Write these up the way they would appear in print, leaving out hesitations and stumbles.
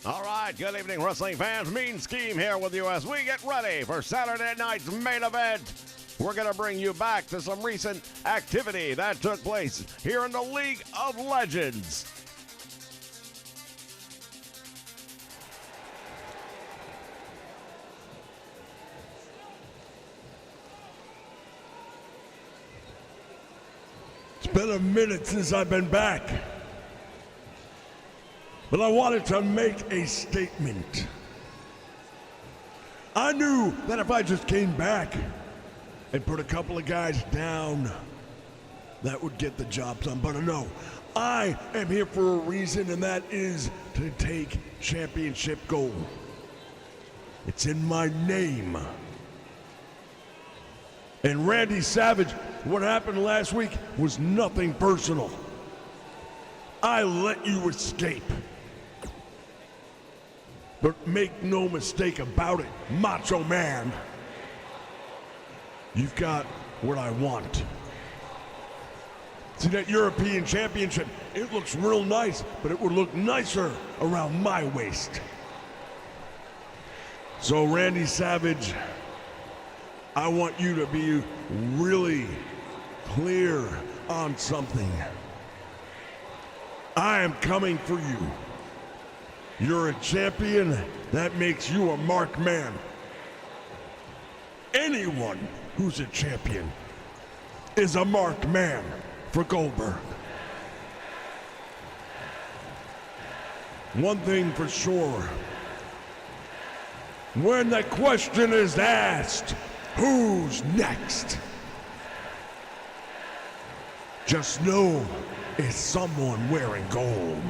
All right, good evening, wrestling fans. Mean Scheme here with you as we get ready for Saturday night's main event. We're going to bring you back to some recent activity that took place here in the League of Legends. It's been a minute since I've been back. But I wanted to make a statement. I knew that if I just came back and put a couple of guys down, that would get the job done. But no, I am here for a reason, and that is to take championship gold. It's in my name. And Randy Savage, what happened last week was nothing personal. I let you escape. But make no mistake about it, Macho Man. You've got what I want. See that European Championship? It looks real nice, but it would look nicer around my waist. So Randy Savage, I want you to be really clear on something. I am coming for you. You're a champion, that makes you a marked man. Anyone who's a champion is a marked man for Goldberg. One thing for sure, when the question is asked, who's next? Just know it's someone wearing gold.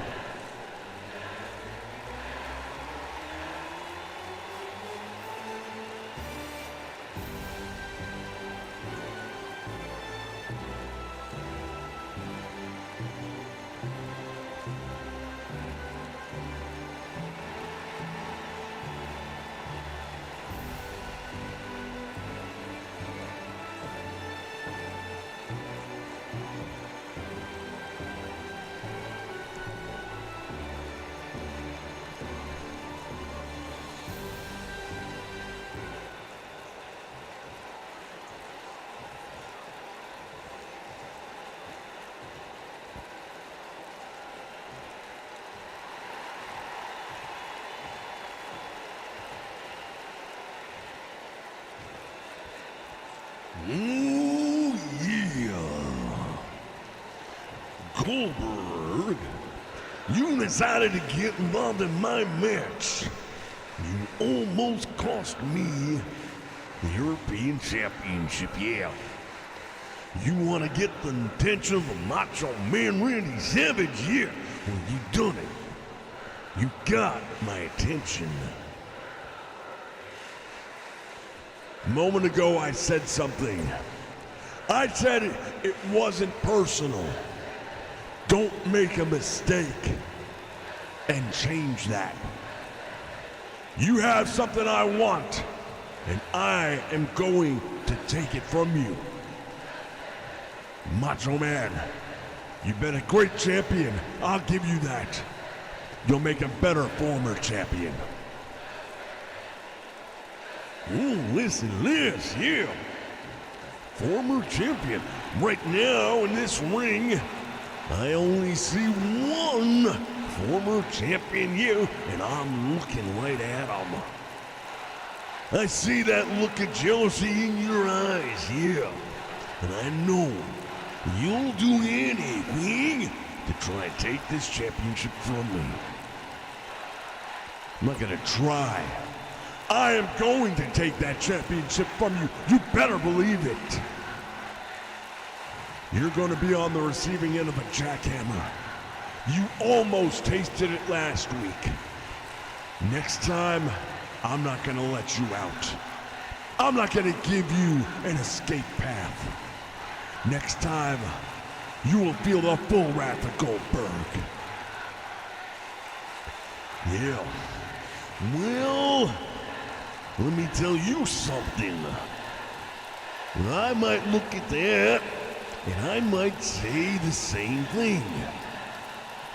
Ooh, yeah. Goldberg, you decided to get involved in my match. You almost cost me the European Championship, yeah. You want to get the attention of Macho Man Randy Savage, yeah. Well, you done it. You got my attention. A moment ago, I said something. I said it wasn't personal. Don't make a mistake and change that. You have something I want, and I am going to take it from you. Macho Man, you've been a great champion. I'll give you that. You'll make a better former champion. Oh, listen, yeah. Former champion. Right now in this ring, I only see one former champion, yeah, and I'm looking right at him. I see that look of jealousy in your eyes, yeah. And I know you'll do anything to try and take this championship from me. I'm not gonna try. I am going to take that championship from you. You better believe it. You're going to be on the receiving end of a jackhammer. You almost tasted it last week. Next time, I'm not going to let you out. I'm not going to give you an escape path. Next time, you will feel the full wrath of Goldberg. Yeah. Well, let me tell you something. I might look at that, and I might say the same thing.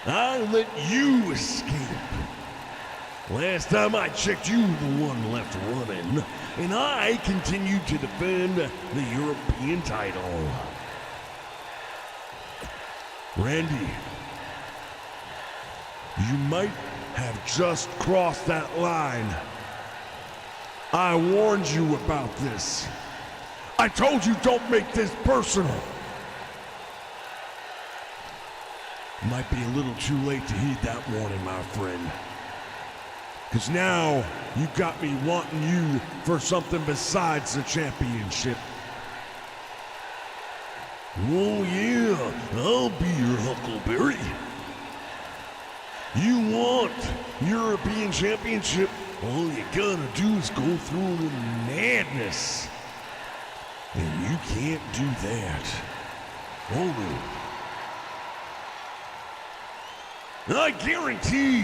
I let you escape. Last time I checked, you were the one left running, and I continue to defend the European title. Randy, you might have just crossed that line. I warned you about this. I told you don't make this personal. Might be a little too late to heed that warning, my friend. Because now you got me wanting you for something besides the championship. Oh yeah, I'll be your Huckleberry. You want European Championship? All you gotta do is go through a little madness. And you can't do that. Oh no. I guarantee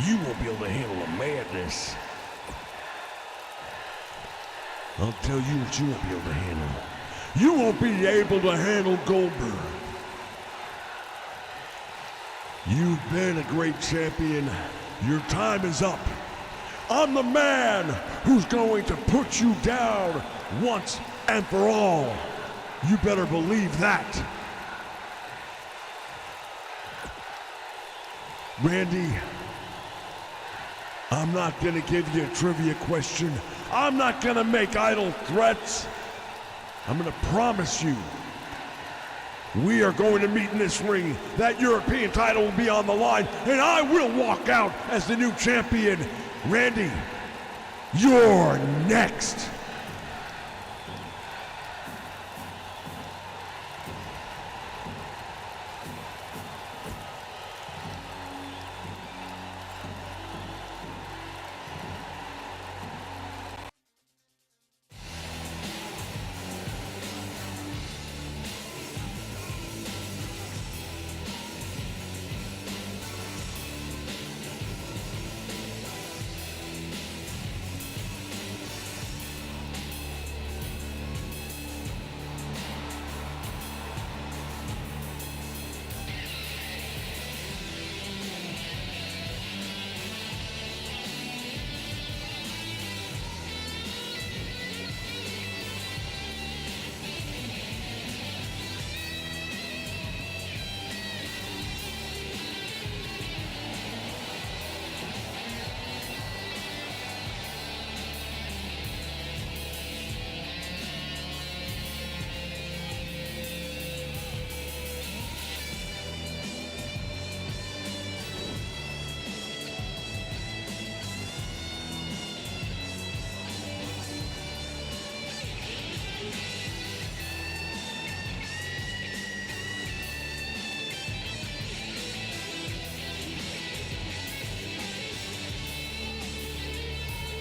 you won't be able to handle the madness. I'll tell you what you won't be able to handle. You won't be able to handle Goldberg. You've been a great champion. Your time is up. I'm the man who's going to put you down once and for all. You better believe that. Randy, I'm not gonna give you a trivia question. I'm not gonna make idle threats. I'm gonna promise you, we are going to meet in this ring. That European title will be on the line, and I will walk out as the new champion. Randy, you're next.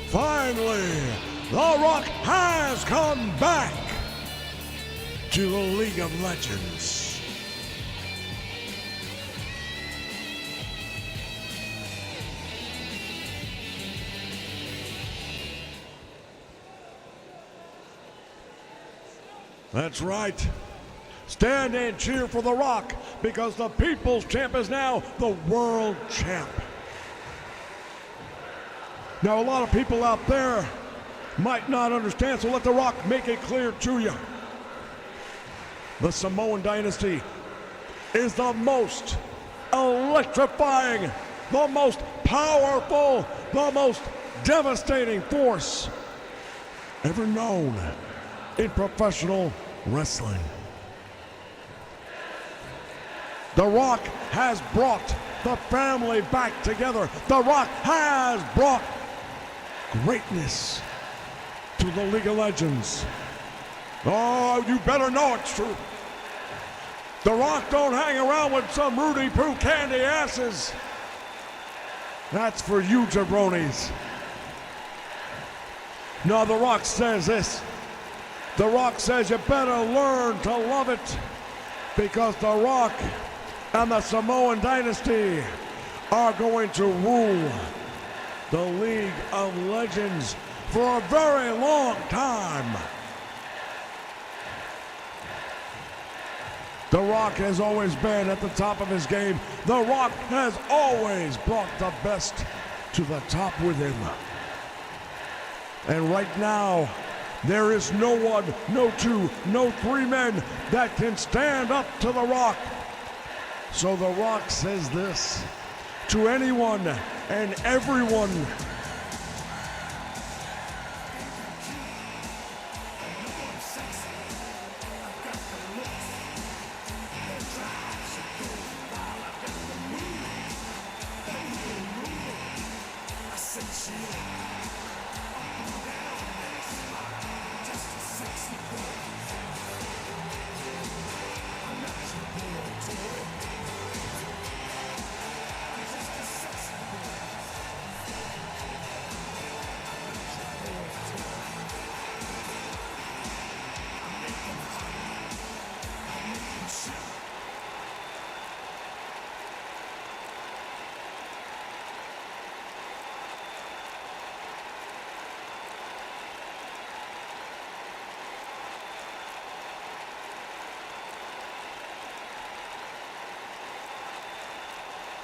Finally, The Rock has come back to the League of Legends. That's right. Stand and cheer for The Rock, because the People's Champ is now the World Champ. Now, a lot of people out there might not understand, so let The Rock make it clear to you. The Samoan dynasty is the most electrifying, the most powerful, the most devastating force ever known in professional wrestling. The Rock has brought the family back together. The Rock has brought greatness to the League of Legends. Oh, you better know it's true. The Rock don't hang around with some Rudy Poo candy asses. That's for you jabronis. No, The Rock says this. The Rock says you better learn to love it, because The Rock and the Samoan dynasty are going to rule the League of Legends for a very long time. The Rock has always been at the top of his game. The Rock has always brought the best to the top with him. And right now, there is no one, no two, no three men that can stand up to The Rock. So The Rock says this to anyone and everyone.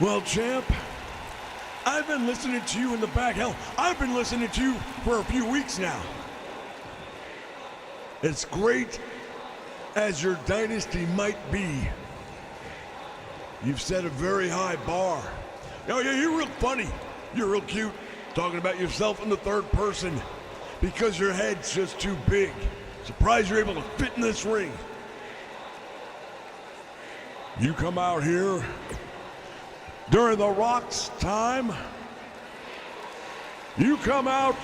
Well, champ, I've been listening to you in the back. Hell, I've been listening to you for a few weeks now. As great as your dynasty might be, you've set a very high bar. Oh, yeah, you're real funny. You're real cute, talking about yourself in the third person because your head's just too big. Surprised you're able to fit in this ring. You come out here during The Rock's time, you come out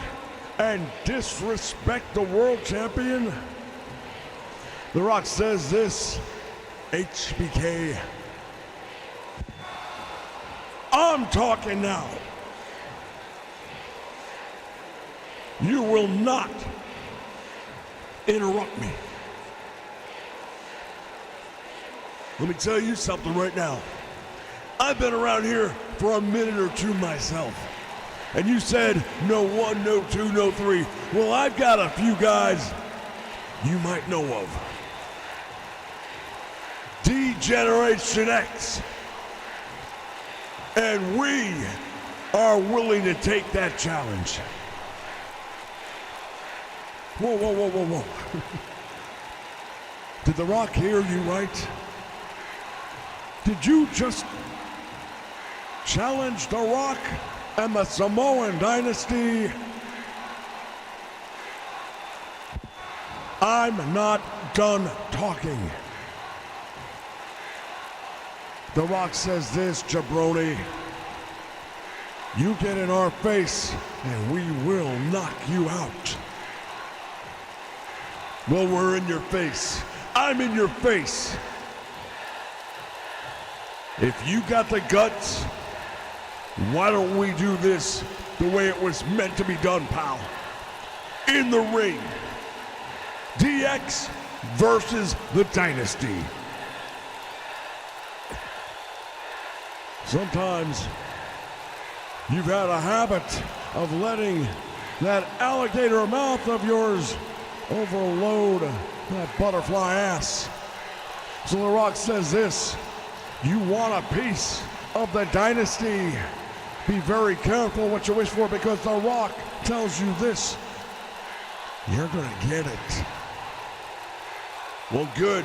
and disrespect the world champion. The Rock says this, HBK, I'm talking now. You will not interrupt me. Let me tell you something right now. I've been around here for a minute or two myself. And you said no one, no two, no three. Well, I've got a few guys you might know of. D-Generation X. And we are willing to take that challenge. Whoa, whoa, whoa, whoa, whoa. Did The Rock hear you right? Did you just challenge The Rock and the Samoan dynasty? I'm not done talking. The Rock says this, jabroni. You get in our face and we will knock you out. Well, we're in your face. I'm in your face. If you got the guts, why don't we do this the way it was meant to be done, pal? In the ring. DX versus the Dynasty. Sometimes you've had a habit of letting that alligator mouth of yours overload that butterfly ass. So The Rock says this, you want a piece of the Dynasty? Be very careful what you wish for, because The Rock tells you this, you're gonna get it. Well, good,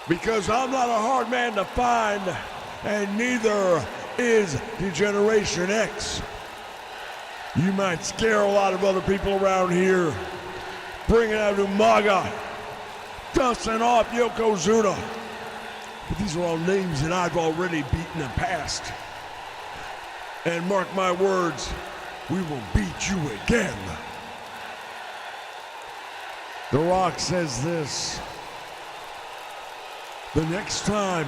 because I'm not a hard man to find, and neither is D-Generation X. You might scare a lot of other people around here, bringing out Umaga, dusting off Yokozuna. But these are all names that I've already beaten and passed. And mark my words, we will beat you again. The Rock says this, the next time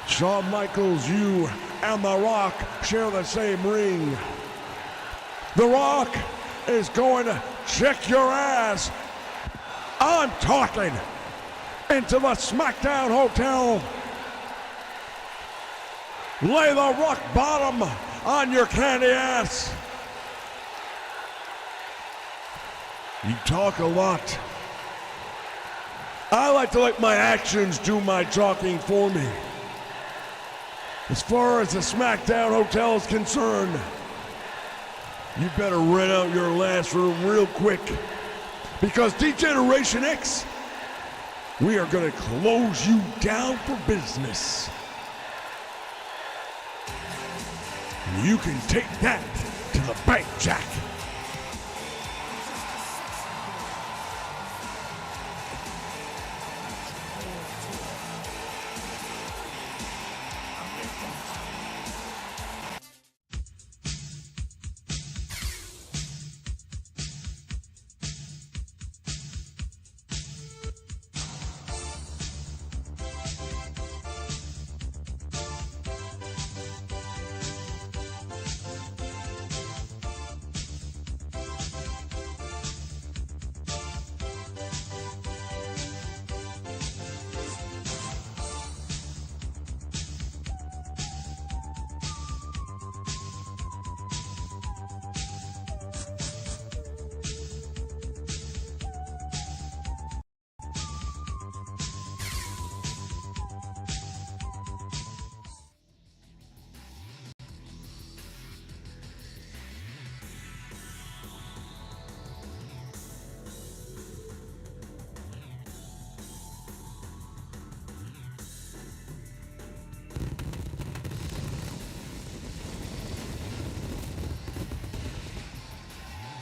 Shawn Michaels, you and The Rock share the same ring, The Rock is going to check your ass. I'm talking into the SmackDown Hotel. Lay the rock bottom on your candy ass. You talk a lot. I like to let my actions do my talking for me. As far as the SmackDown Hotel is concerned, you better rent out your last room real quick, because D-Generation X, we are going to close you down for business. You can take that to the bank, Jack.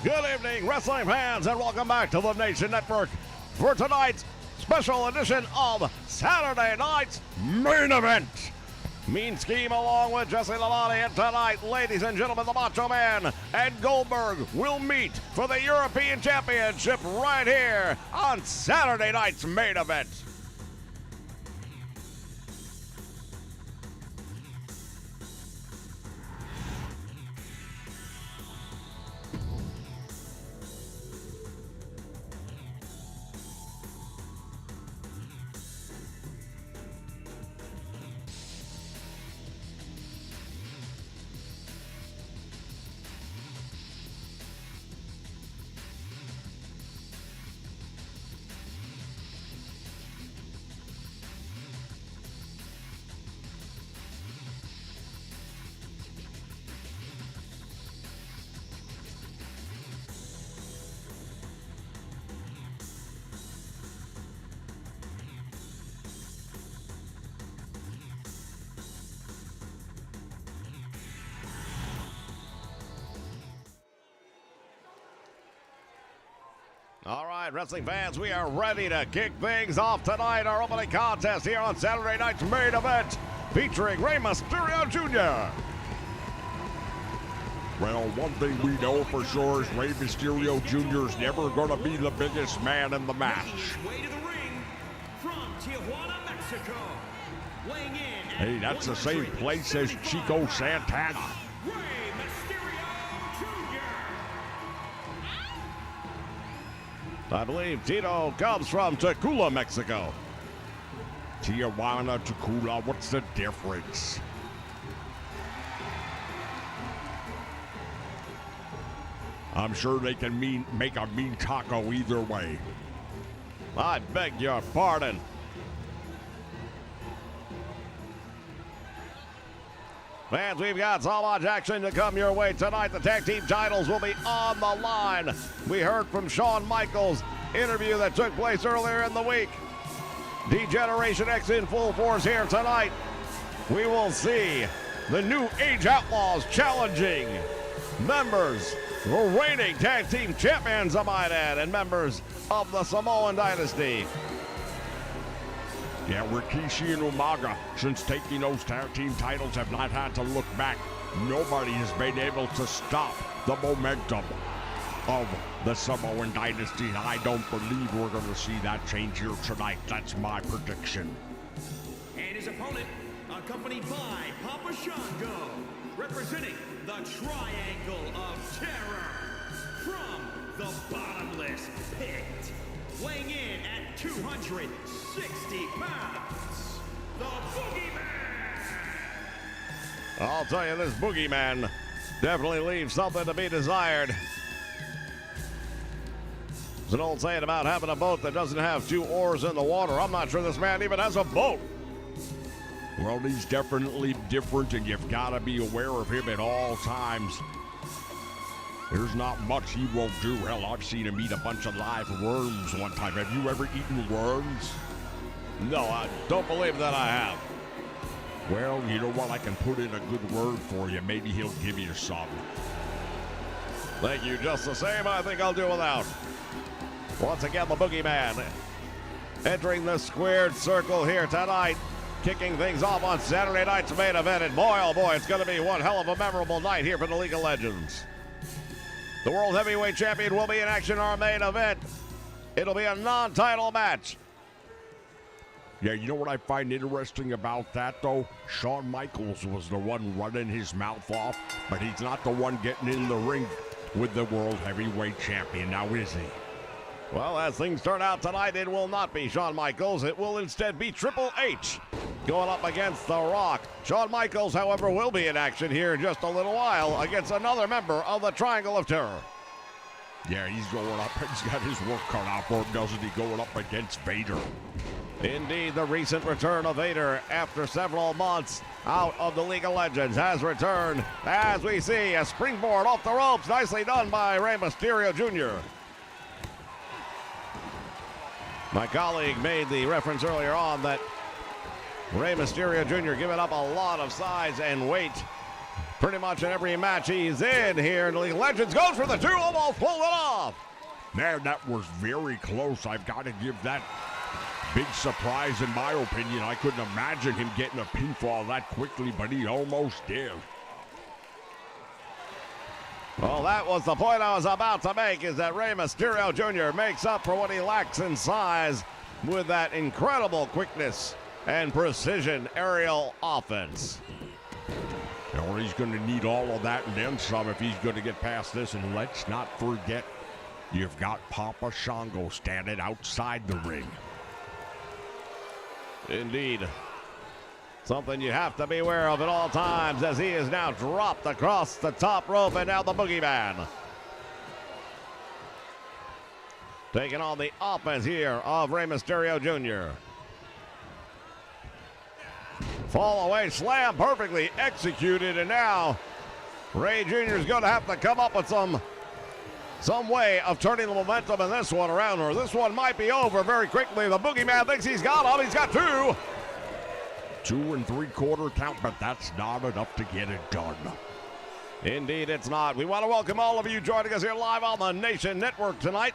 Good evening, wrestling fans, and welcome back to the Nation Network for tonight's special edition of Saturday Night's Main Event. Mean Scheme along with Jesse Lavani, and tonight, ladies and gentlemen, the Macho Man and Goldberg will meet for the European Championship right here on Saturday Night's Main Event. All right, wrestling fans, we are ready to kick things off tonight. Our opening contest here on Saturday Night's Main Event, featuring Rey Mysterio Jr. Well, one thing we know for sure is Rey Mysterio Jr. is never going to be the biggest man in the match. Way to the ring from Tijuana, Mexico. Weighing in Hey, that's the same place as Chico Santana. Rey Mysterio Jr. I believe Tito comes from Tacula, Mexico. Tijuana, Tacula, what's the difference? I'm sure they can make a mean taco either way. I beg your pardon. Fans, we've got so much action to come your way tonight. The tag team titles will be on the line. We heard from Shawn Michaels' interview that took place earlier in the week. D-Generation X in full force here tonight. We will see the New Age Outlaws challenging members, the reigning tag team champions, I might add, and members of the Samoan Dynasty. Yeah, Rikishi and Umaga, since taking those tag team titles, have not had to look back. Nobody has been able to stop the momentum of the Samoan Dynasty. And I don't believe we're going to see that change here tonight. That's my prediction. And his opponent, accompanied by Papa Shango, representing the Triangle of Terror from the Bottomless Pit. Weighing in at 260 pounds, the Boogeyman! I'll tell you, this Boogeyman definitely leaves something to be desired. There's an old saying about having a boat that doesn't have two oars in the water. I'm not sure this man even has a boat. Well, he's definitely different, and you've got to be aware of him at all times. There's not much he won't do. Hell, I've seen him eat a bunch of live worms one time. Have you ever eaten worms? No, I don't believe that I have. Well, you know what? I can put in a good word for you. Maybe he'll give you some. Thank you. Just the same, I think I'll do without. Once again, the Boogeyman entering the squared circle here tonight, kicking things off on Saturday night's main event. And boy, oh boy, it's going to be one hell of a memorable night here for the League of Legends. The World Heavyweight Champion will be in action in our main event. It'll be a non-title match. Yeah, you know what I find interesting about that, though? Shawn Michaels was the one running his mouth off, but he's not the one getting in the ring with the World Heavyweight Champion, now is he? Well, as things turn out tonight, it will not be Shawn Michaels. It will instead be Triple H going up against The Rock. Shawn Michaels, however, will be in action here in just a little while against another member of the Triangle of Terror. Yeah, he's going up. He's got his work cut out for him, doesn't he? Going up against Vader. Indeed, the recent return of Vader after several months out of the League of Legends has returned as we see a springboard off the ropes. Nicely done by Rey Mysterio Jr. My colleague made the reference earlier on that Rey Mysterio Jr. giving up a lot of size and weight pretty much in every match he's in here in the League of Legends. Goes for the two, almost pulled it off. Man, that was very close. I've got to give that big surprise in my opinion. I couldn't imagine him getting a pinfall that quickly, but he almost did. Well, that was the point I was about to make, is that Rey Mysterio Jr. makes up for what he lacks in size with that incredible quickness and precision aerial offense. You know, he's going to need all of that and then some if he's going to get past this. And let's not forget, you've got Papa Shango standing outside the ring. Indeed. Something you have to be aware of at all times, as he is now dropped across the top rope, and now the Boogeyman taking on the offense here of Rey Mysterio Jr. Fall away slam, perfectly executed, and now Rey Jr. is going to have to come up with some way of turning the momentum in this one around, or this one might be over very quickly. The Boogeyman thinks he's got him. He's got two. 2 3/4 count, but that's not enough to get it done. Indeed, it's not. We want to welcome all of you joining us here live on the Nation Network tonight.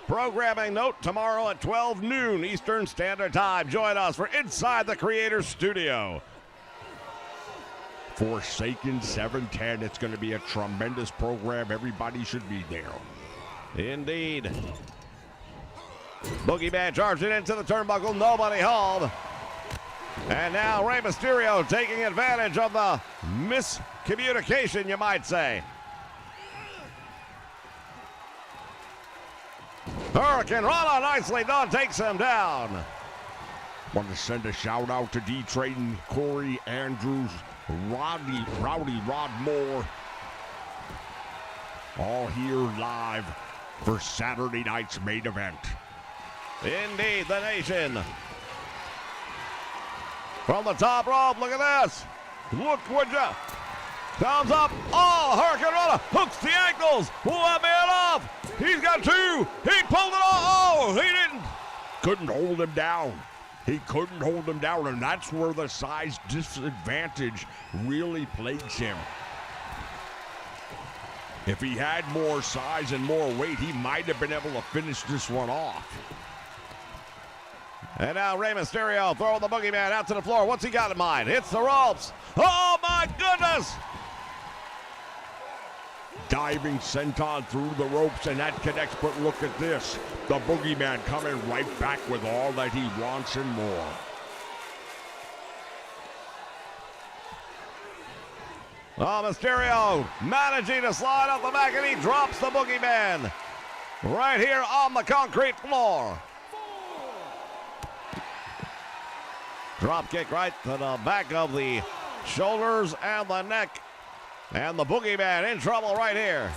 Programming note, tomorrow at 12 noon Eastern Standard Time. Join us for Inside the Creator Studio. Forsaken 7:10. It's going to be a tremendous program. Everybody should be there. Indeed. Boogeyman charged it into the turnbuckle. Nobody home. And now Rey Mysterio taking advantage of the miscommunication, you might say. Hurricane Rana, nicely done, takes him down. Want to send a shout out to D. Trayton, Corey Andrews, Rowdy Rod Moore. All here live for Saturday night's main event. Indeed, the Nation. From the top rope, look at this. Look, would ya? Thumbs up. Oh, Hurricane Rana hooks the ankles. Pull that man off. He's got two. He pulled it off. Oh, he didn't. Couldn't hold him down. He couldn't hold him down, and that's where the size disadvantage really plagues him. If he had more size and more weight, he might have been able to finish this one off. And now Rey Mysterio throwing the Boogeyman out to the floor. What's he got in mind? Hits the ropes. Oh, my goodness! Diving senton through the ropes, and that connects, but look at this. The Boogeyman coming right back with all that he wants and more. Oh, Mysterio managing to slide off the back, and he drops the Boogeyman right here on the concrete floor. Drop kick right to the back of the shoulders and the neck. And the Boogeyman in trouble right here.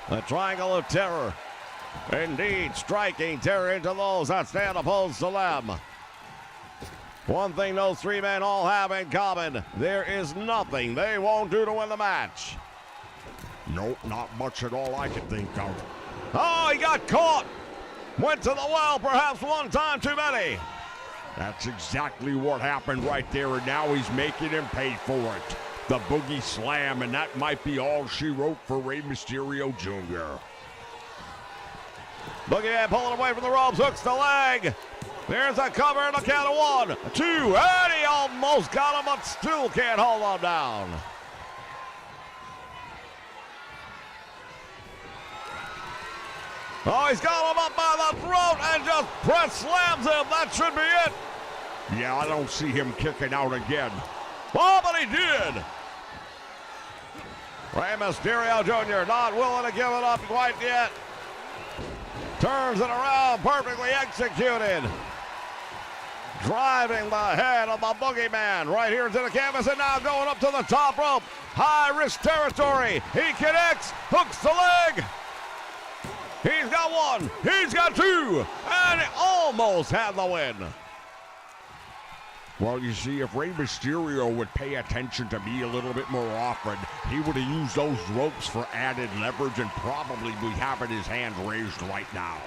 The Triangle of Terror. Indeed, striking terror into those that stand opposed to them. One thing those three men all have in common, there is nothing they won't do to win the match. Nope, not much at all I can think of. Oh, he got caught! Went to the well perhaps one time too many. That's exactly what happened right there, and now he's making him pay for it. The Boogie Slam, and that might be all she wrote for Rey Mysterio Jr. Boogeyman pulling away from the ropes, hooks the leg. There's a cover and a count of 1, 2, and he almost got him, but still can't hold him down. Oh, he's got him up by the throat and just press slams him. That should be it. Yeah, I don't see him kicking out again. Oh, but he did. Rey Mysterio Jr. not willing to give it up quite yet. Turns it around, perfectly executed. Driving the head of the Boogeyman right here into the canvas, and now going up to the top rope. High risk territory. He connects, hooks the leg. He's got 1, he's got 2, and he almost had the win. Well, you see, if Rey Mysterio would pay attention to me a little bit more often, he would have used those ropes for added leverage and probably be having his hand raised right now.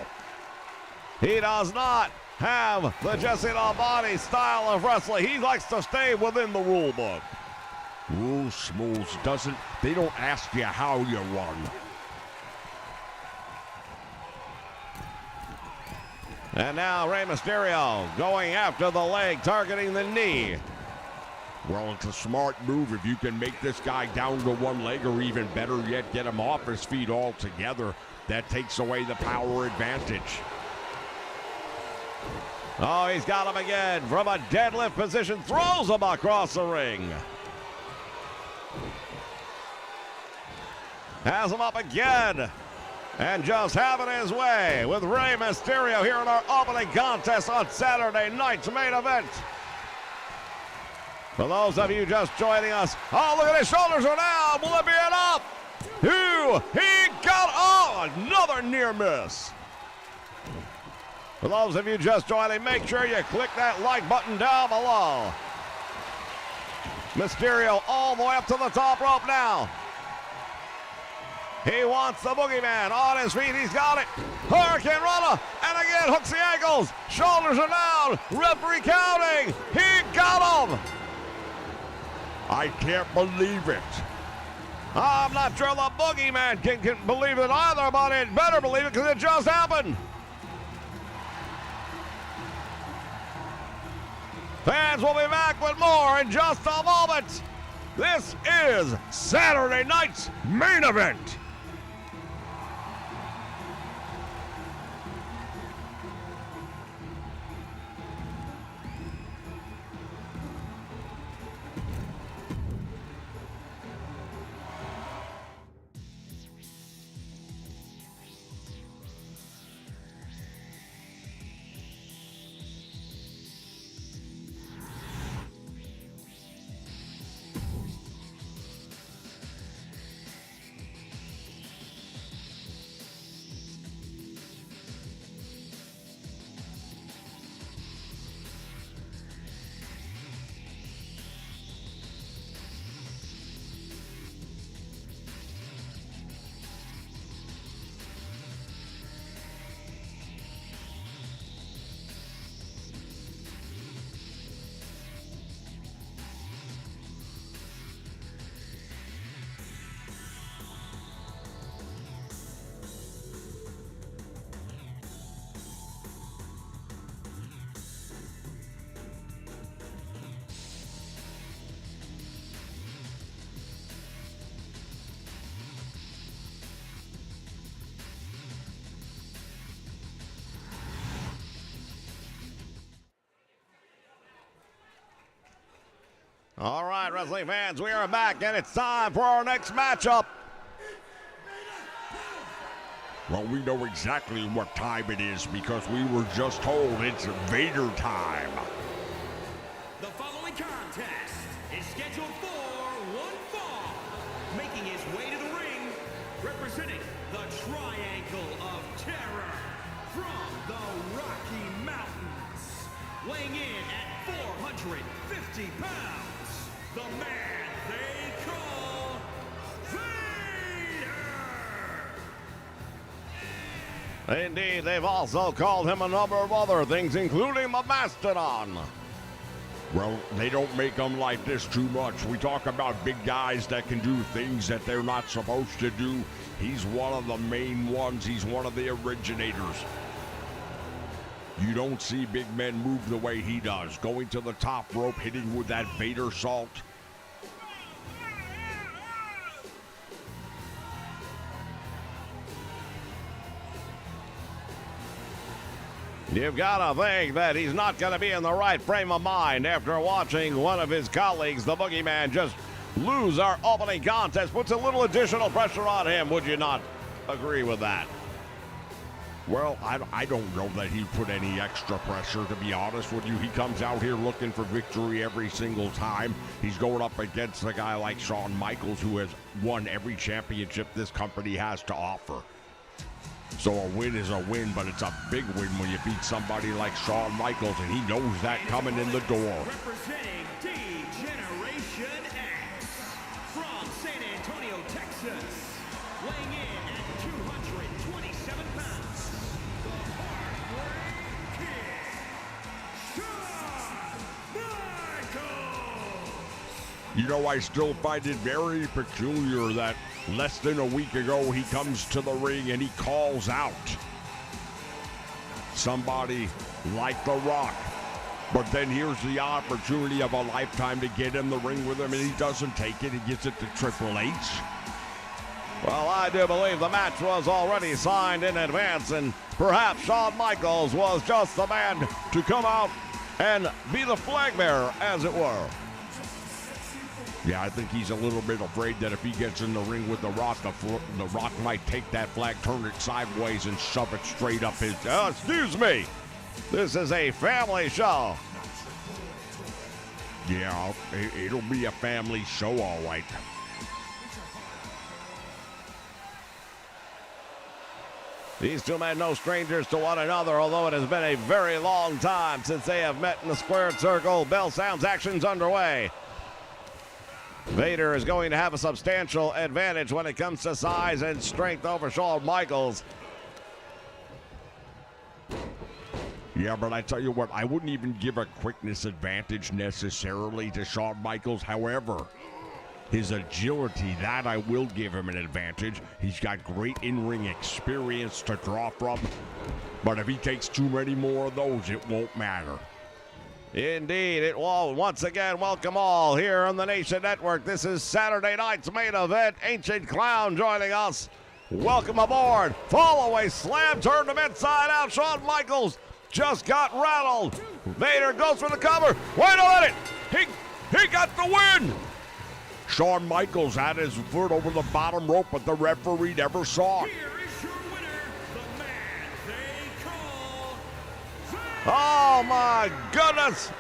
He does not have the Jesse the Body style of wrestling. He likes to stay within the rule book. Rules Schmools they don't ask you how you run. And now Rey Mysterio going after the leg, targeting the knee. Well, it's a smart move if you can make this guy down to one leg, or even better yet, get him off his feet altogether. That takes away the power advantage. Oh, he's got him again from a deadlift position, throws him across the ring. Has him up again. And just having his way with Rey Mysterio here in our opening contest on Saturday night's main event. For those of you just joining us, oh, look at his shoulders are now Olympian up. He got another near miss. For those of you just joining, make sure you click that like button down below. Mysterio all the way up to the top rope now. He wants the Boogeyman on his feet. He's got it. Hurricane Rana. And again, hooks the ankles. Shoulders are down. Referee counting. He got him. I can't believe it. I'm not sure the Boogeyman can believe it either, but it better believe it because it just happened. Fans will be back with more in just a moment. This is Saturday night's main event. All right, wrestling fans, we are back, and it's time for our next matchup. Well, we know exactly what time it is because we were just told it's Vader time. The following contest is scheduled for one fall. Making his way to the ring, representing the Triangle of Terror from the Rocky Mountains. Weighing in at pounds, the man they call Vader! Indeed, they've also called him a number of other things, including the Mastodon. Well, they don't make them like this too much. We talk about big guys that can do things that they're not supposed to do. He's one of the main ones. He's one of the originators. You don't see big men move the way he does. Going to the top rope, hitting with that Vader salt. You've got to think that he's not going to be in the right frame of mind after watching one of his colleagues, the Boogeyman, just lose our opening contest. Puts a little additional pressure on him. Would you not agree with that? Well, I don't know that he put any extra pressure, to be honest with you. He comes out here looking for victory every single time. He's going up against a guy like Shawn Michaels, who has won every championship this company has to offer. So a win is a win, but it's a big win when you beat somebody like Shawn Michaels, and he knows that coming in the door. Representing D-Generation X from San Antonio, Texas, weighing in at 227 pounds, the Heartbreak Kid, Shawn Michaels! You know, I still find it very peculiar that less than a week ago, he comes to the ring and he calls out somebody like The Rock. But then here's the opportunity of a lifetime to get in the ring with him, and he doesn't take it. He gives it to Triple H. Well, I do believe the match was already signed in advance, and perhaps Shawn Michaels was just the man to come out and be the flag bearer, as it were. Yeah, I think he's a little bit afraid that if he gets in the ring with The Rock, the Rock might take that flag, turn it sideways, and shove it straight up his... Excuse me. This is a family show. Yeah, it'll be a family show, all right. These two men no strangers to one another, although it has been a very long time since they have met in the squared circle. Bell sounds, action's underway. Vader is going to have a substantial advantage when it comes to size and strength over Shawn Michaels. Yeah, but I tell you what, I wouldn't even give a quickness advantage necessarily to Shawn Michaels. However, his agility, that I will give him an advantage. He's got great in-ring experience to draw from. But if he takes too many more of those, it won't matter. Indeed, it will. Once again, welcome all here on the Nation Network. This is Saturday night's main event. Ancient Clown joining us. Welcome aboard. Fall away slam, turned him inside out. Shawn Michaels just got rattled. Vader goes for the cover. Wait a minute. He got the win. Shawn Michaels had his foot over the bottom rope, but the referee never saw it. Here is your winner, the man they call Oh my goodness!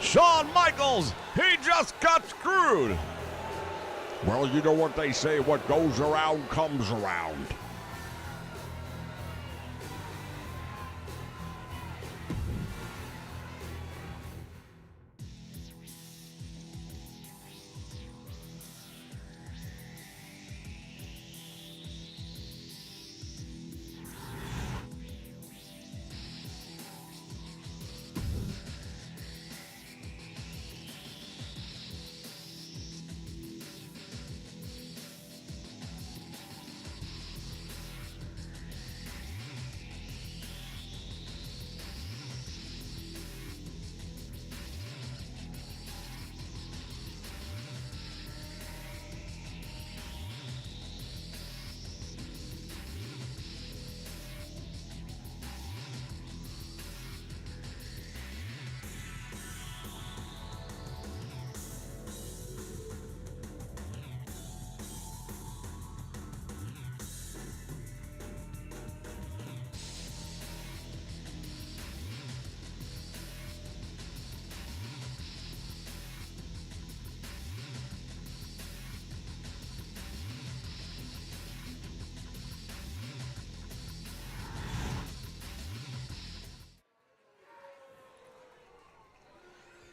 Shawn Michaels, he just got screwed. Well, you know what they say, what goes around comes around.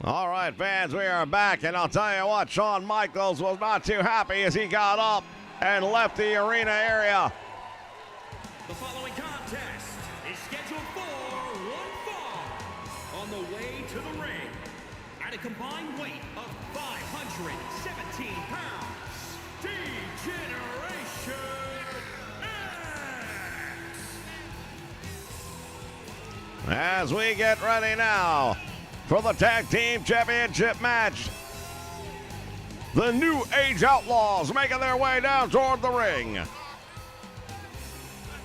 All right, fans, we are back, and I'll tell you what, Shawn Michaels was not too happy as he got up and left the arena area. The following contest is scheduled for one fall. On the way to the ring, at a combined weight of 517 pounds, D-Generation X. As we get ready now for the Tag Team Championship match, the New Age Outlaws making their way down toward the ring.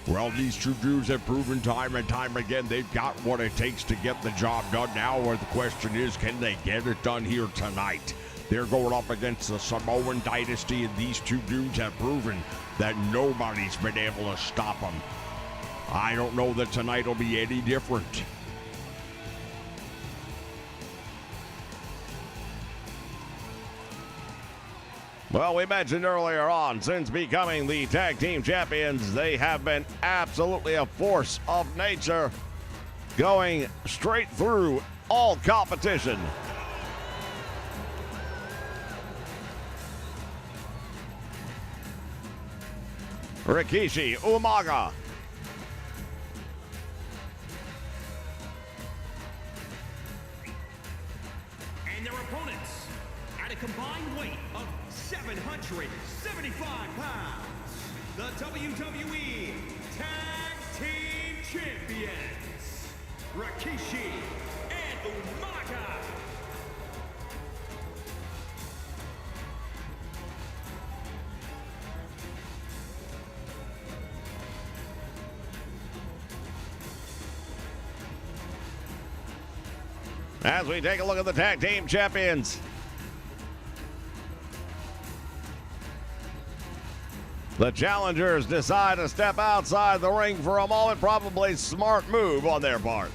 Well, these two dudes have proven time and time again they've got what it takes to get the job done. Now where the question is, can they get it done here tonight? They're going up against the Samoan Dynasty, and these two dudes have proven that nobody's been able to stop them. I don't know that tonight will be any different. Well, we mentioned earlier on, since becoming the Tag Team Champions, they have been absolutely a force of nature, going straight through all competition. Rikishi, Umaga. And their opponents, at a combined weight of 775 pounds, the WWE Tag Team Champions, Rikishi and Umaga. As we take a look at the Tag Team Champions, the challengers decide to step outside the ring for a moment. Probably a smart move on their part.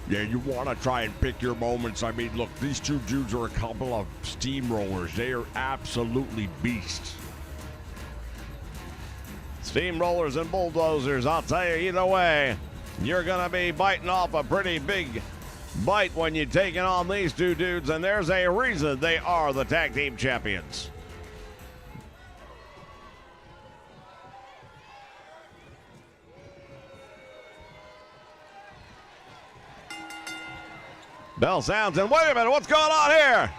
Yeah, you want to try and pick your moments. I mean, look, these two dudes are a couple of steamrollers. They are absolutely beasts. Steamrollers and bulldozers, I'll tell you, either way, you're going to be biting off a pretty big bite when you're taking on these two dudes, and there's a reason they are the Tag Team Champions. Bell sounds, and wait a minute, what's going on here?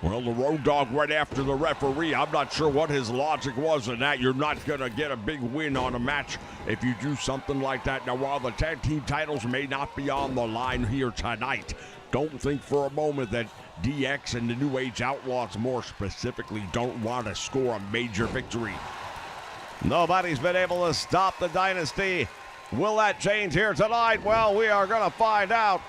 Well, the Road Dogg went after the referee. I'm not sure what his logic was in that. You're not going to get a big win on a match if you do something like that. Now, while the tag team titles may not be on the line here tonight, don't think for a moment that DX and the New Age Outlaws more specifically don't want to score a major victory. Nobody's been able to stop the Dynasty. Will that change here tonight? Well, we are going to find out.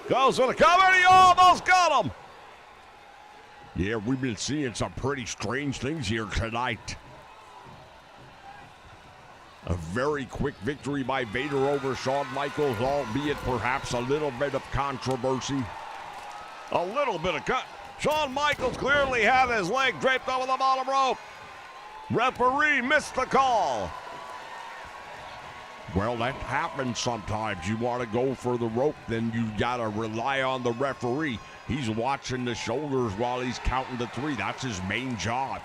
Goes for the cover, he almost got him. Yeah, we've been seeing some pretty strange things here tonight. A very quick victory by Vader over Shawn Michaels, albeit perhaps a little bit of controversy. A little bit of cut. Shawn Michaels clearly had his leg draped over the bottom rope. Referee missed the call. Well, that happens sometimes. You want to go for the rope, then you got to rely on the referee. He's watching the shoulders while he's counting to three. That's his main job.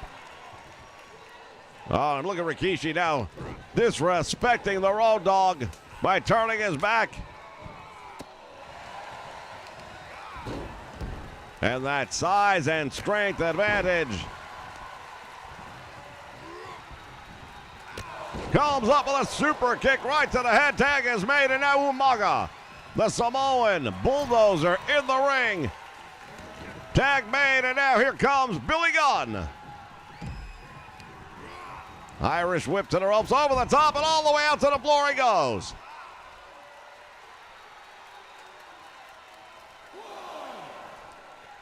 Oh, and look at Rikishi now disrespecting the Road Dogg by turning his back. And that size and strength advantage. Comes up with a super kick right to the head. Tag is made, and now Umaga, the Samoan bulldozer, in the ring. Tag made, and now here comes Billy Gunn. Irish whip to the ropes, over the top, and all the way out to the floor he goes.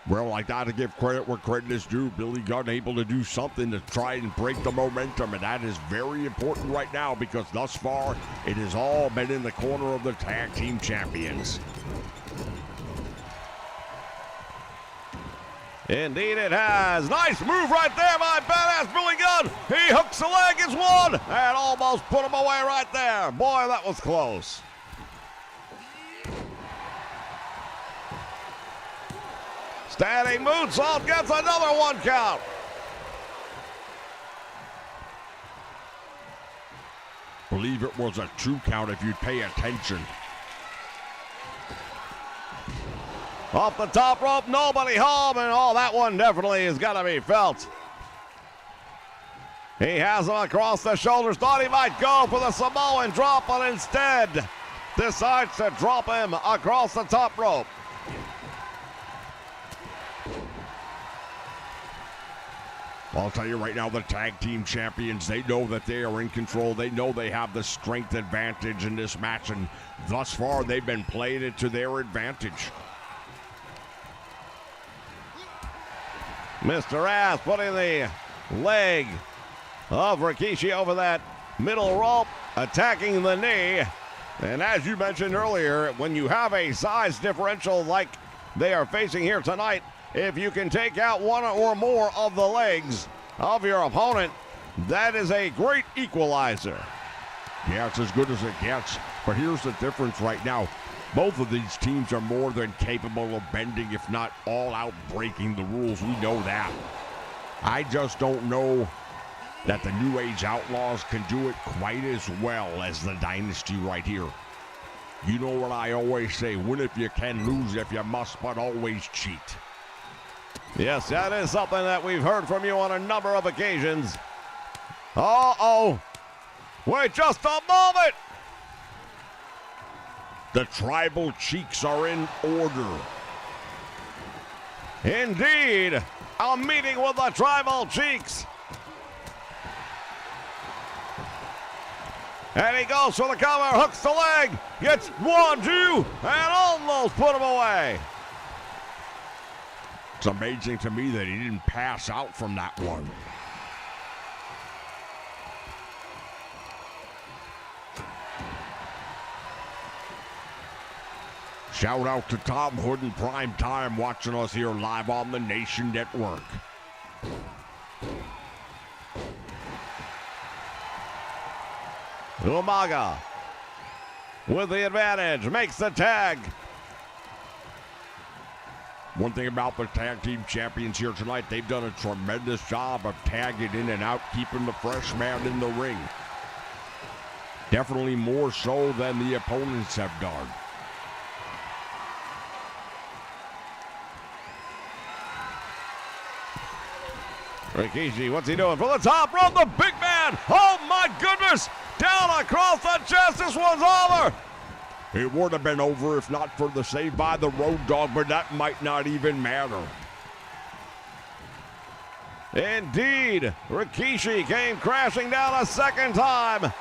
Well, I got to give credit where credit is due. Billy Gunn able to do something to try and break the momentum, and that is very important right now because thus far it has all been in the corner of the Tag Team Champions. Indeed it has. Nice move right there by Badass Billy Gunn. He hooks the leg, is one, and almost put him away right there. Boy, that was close. Standing moonsault gets another 1 count. Believe it was a 2 count if you'd pay attention. Off the top rope, nobody home, and that one definitely is going to be felt. He has him across the shoulders, thought he might go for the Samoan drop, but instead decides to drop him across the top rope. I'll tell you right now, the tag team champions, they know that they are in control. They know they have the strength advantage in this match, and thus far they've been playing it to their advantage. Mr. Ass putting the leg of Rikishi over that middle rope, attacking the knee. And as you mentioned earlier, when you have a size differential like they are facing here tonight, if you can take out one or more of the legs of your opponent, that is a great equalizer. Yeah, it's as good as it gets. But here's the difference right now. Both of these teams are more than capable of bending, if not all out breaking the rules. We know that. I just don't know that the New Age Outlaws can do it quite as well as the Dynasty right here. You know what I always say, win if you can, lose if you must, but always cheat. Yes, that is something that we've heard from you on a number of occasions. Uh-oh. Wait just a moment. The tribal cheeks are in order. Indeed, a meeting with the tribal cheeks. And he goes for the cover, hooks the leg, gets 1, 2, and almost put him away. It's amazing to me that he didn't pass out from that one. Shout out to Tom Hood in prime time watching us here live on the Nation Network. Umaga with the advantage, makes the tag. One thing about the tag team champions here tonight, they've done a tremendous job of tagging in and out, keeping the fresh man in the ring. Definitely more so than the opponents have done. Rikishi, what's he doing? From the top rope, the big man. Oh my goodness. Down across the chest. This one's over. It would have been over if not for the save by the Road Dogg, but that might not even matter. Indeed, Rikishi came crashing down a second time.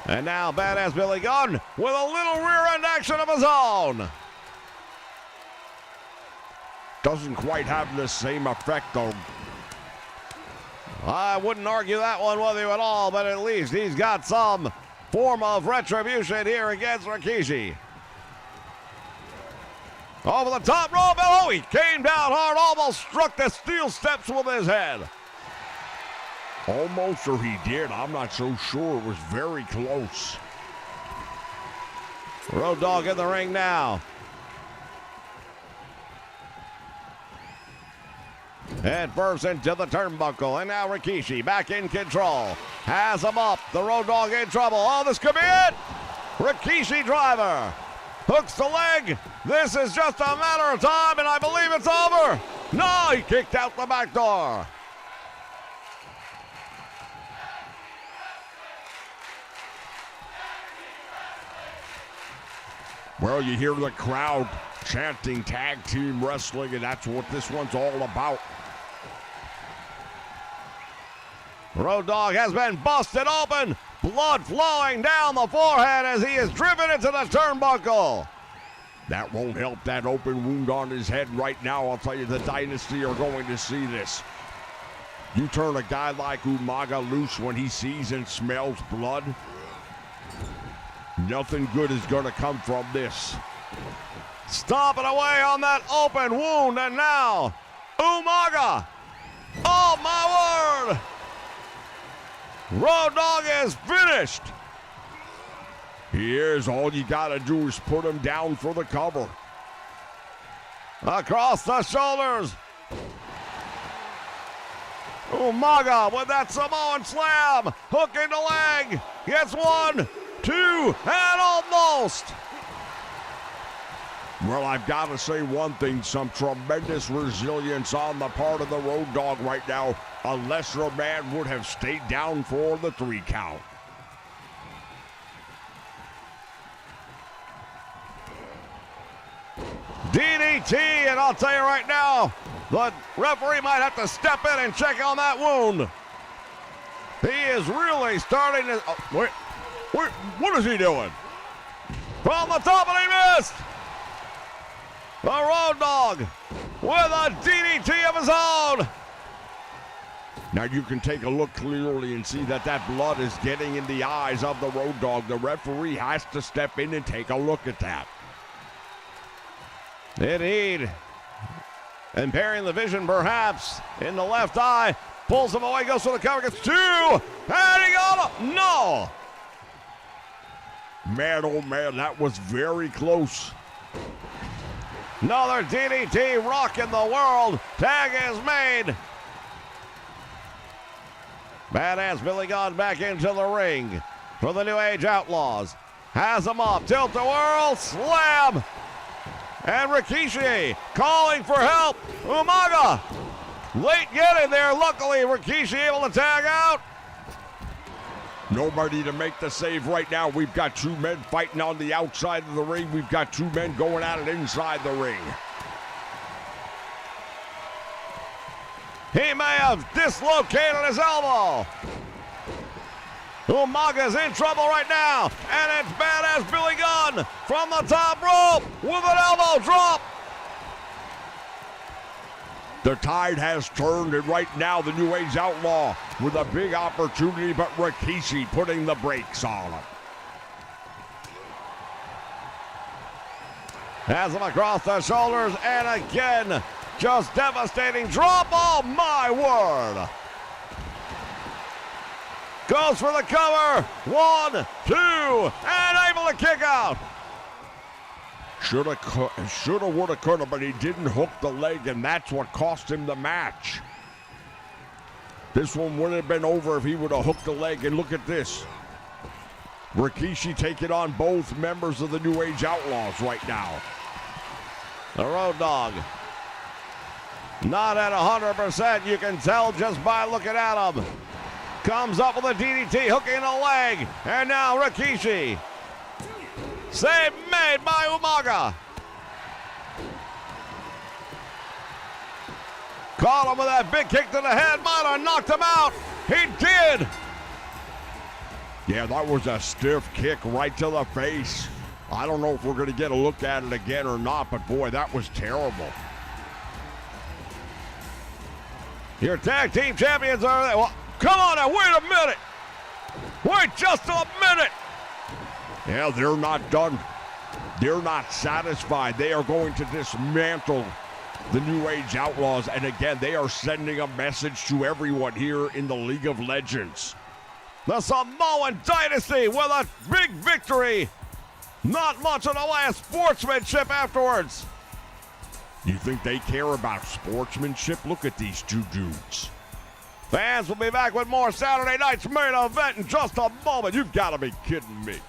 And now Badass Billy Gunn with a little rear end action of his own. Doesn't quite have the same effect though. I wouldn't argue that one with you at all, but at least he's got some form of retribution here against Rikishi. Over the top rope, oh, he came down hard, almost struck the steel steps with his head. Almost, or he did. I'm not so sure. It was very close. Road Dogg in the ring now. Head first into the turnbuckle, and now Rikishi back in control. Has him up, the Road Dogg in trouble. Oh, this could be it! Rikishi driver. Hooks the leg. This is just a matter of time, and I believe it's over. No, he kicked out the back door. Well, you hear the crowd chanting tag team wrestling, and that's what this one's all about. Road Dogg has been busted open. Blood flowing down the forehead as he is driven into the turnbuckle. That won't help that open wound on his head right now. I'll tell you, the Dynasty are going to see this. You turn a guy like Umaga loose when he sees and smells blood, nothing good is going to come from this. stomping away on that open wound, and now Umaga. Oh my word! Road Dogg is finished. He is. All you gotta do is put him down for the cover. Across the shoulders. Umaga with that Samoan slam. Hook in the leg. Gets 1, 2, and almost. Well, I've got to say one thing, some tremendous resilience on the part of the Road Dogg right now. A lesser man would have stayed down for the 3 count. DDT, and I'll tell you right now, the referee might have to step in and check on that wound. He is really starting to... What is he doing? From the top, and he missed! The Road Dogg with a DDT of his own. Now you can take a look clearly and see that blood is getting in the eyes of the Road Dogg. The referee has to step in and take a look at that. Indeed. Impairing the vision perhaps in the left eye. Pulls him away, goes for the cover, gets 2, and he got him. No! Man, oh man, that was very close. Another DDT rocking the world. Tag is made. Badass Billy Gunn back into the ring for the New Age Outlaws. Has him up, tilt-a-whirl, slam. And Rikishi calling for help. Umaga late getting there. Luckily, Rikishi able to tag out. Nobody to make the save right now. We've got 2 men fighting on the outside of the ring. We've got 2 men going at it inside the ring. He may have dislocated his elbow. Umaga's in trouble right now. And it's badass Billy Gunn from the top rope with an elbow drop. The tide has turned, and right now the New Age Outlaw with a big opportunity, but Rikishi putting the brakes on him. Has him across the shoulders, and again, just devastating drop. Oh my word. Goes for the cover. 1, 2, and able to kick out. Shoulda, woulda, coulda, but he didn't hook the leg, and that's what cost him the match. This one would have been over if he would have hooked the leg, and look at this. Rikishi taking on both members of the New Age Outlaws right now. The Road Dogg not at 100%, you can tell just by looking at him. Comes up with a DDT, hooking the leg, and now Rikishi. Save made by Umaga. Caught him with that big kick to the head, might have knocked him out. He did. Yeah, that was a stiff kick right to the face. I don't know if we're going to get a look at it again or not, but boy, that was terrible. Your tag team champions are there. Well, come on now, wait a minute. Wait just a minute. Yeah, they're not done. They're not satisfied. They are going to dismantle the New Age Outlaws. And again, they are sending a message to everyone here in the League of Legends. The Samoan Dynasty with a big victory. Not much in the way of sportsmanship afterwards. You think they care about sportsmanship? Look at these 2 dudes. Fans will be back with more Saturday Night's Main Event in just a moment. You've got to be kidding me.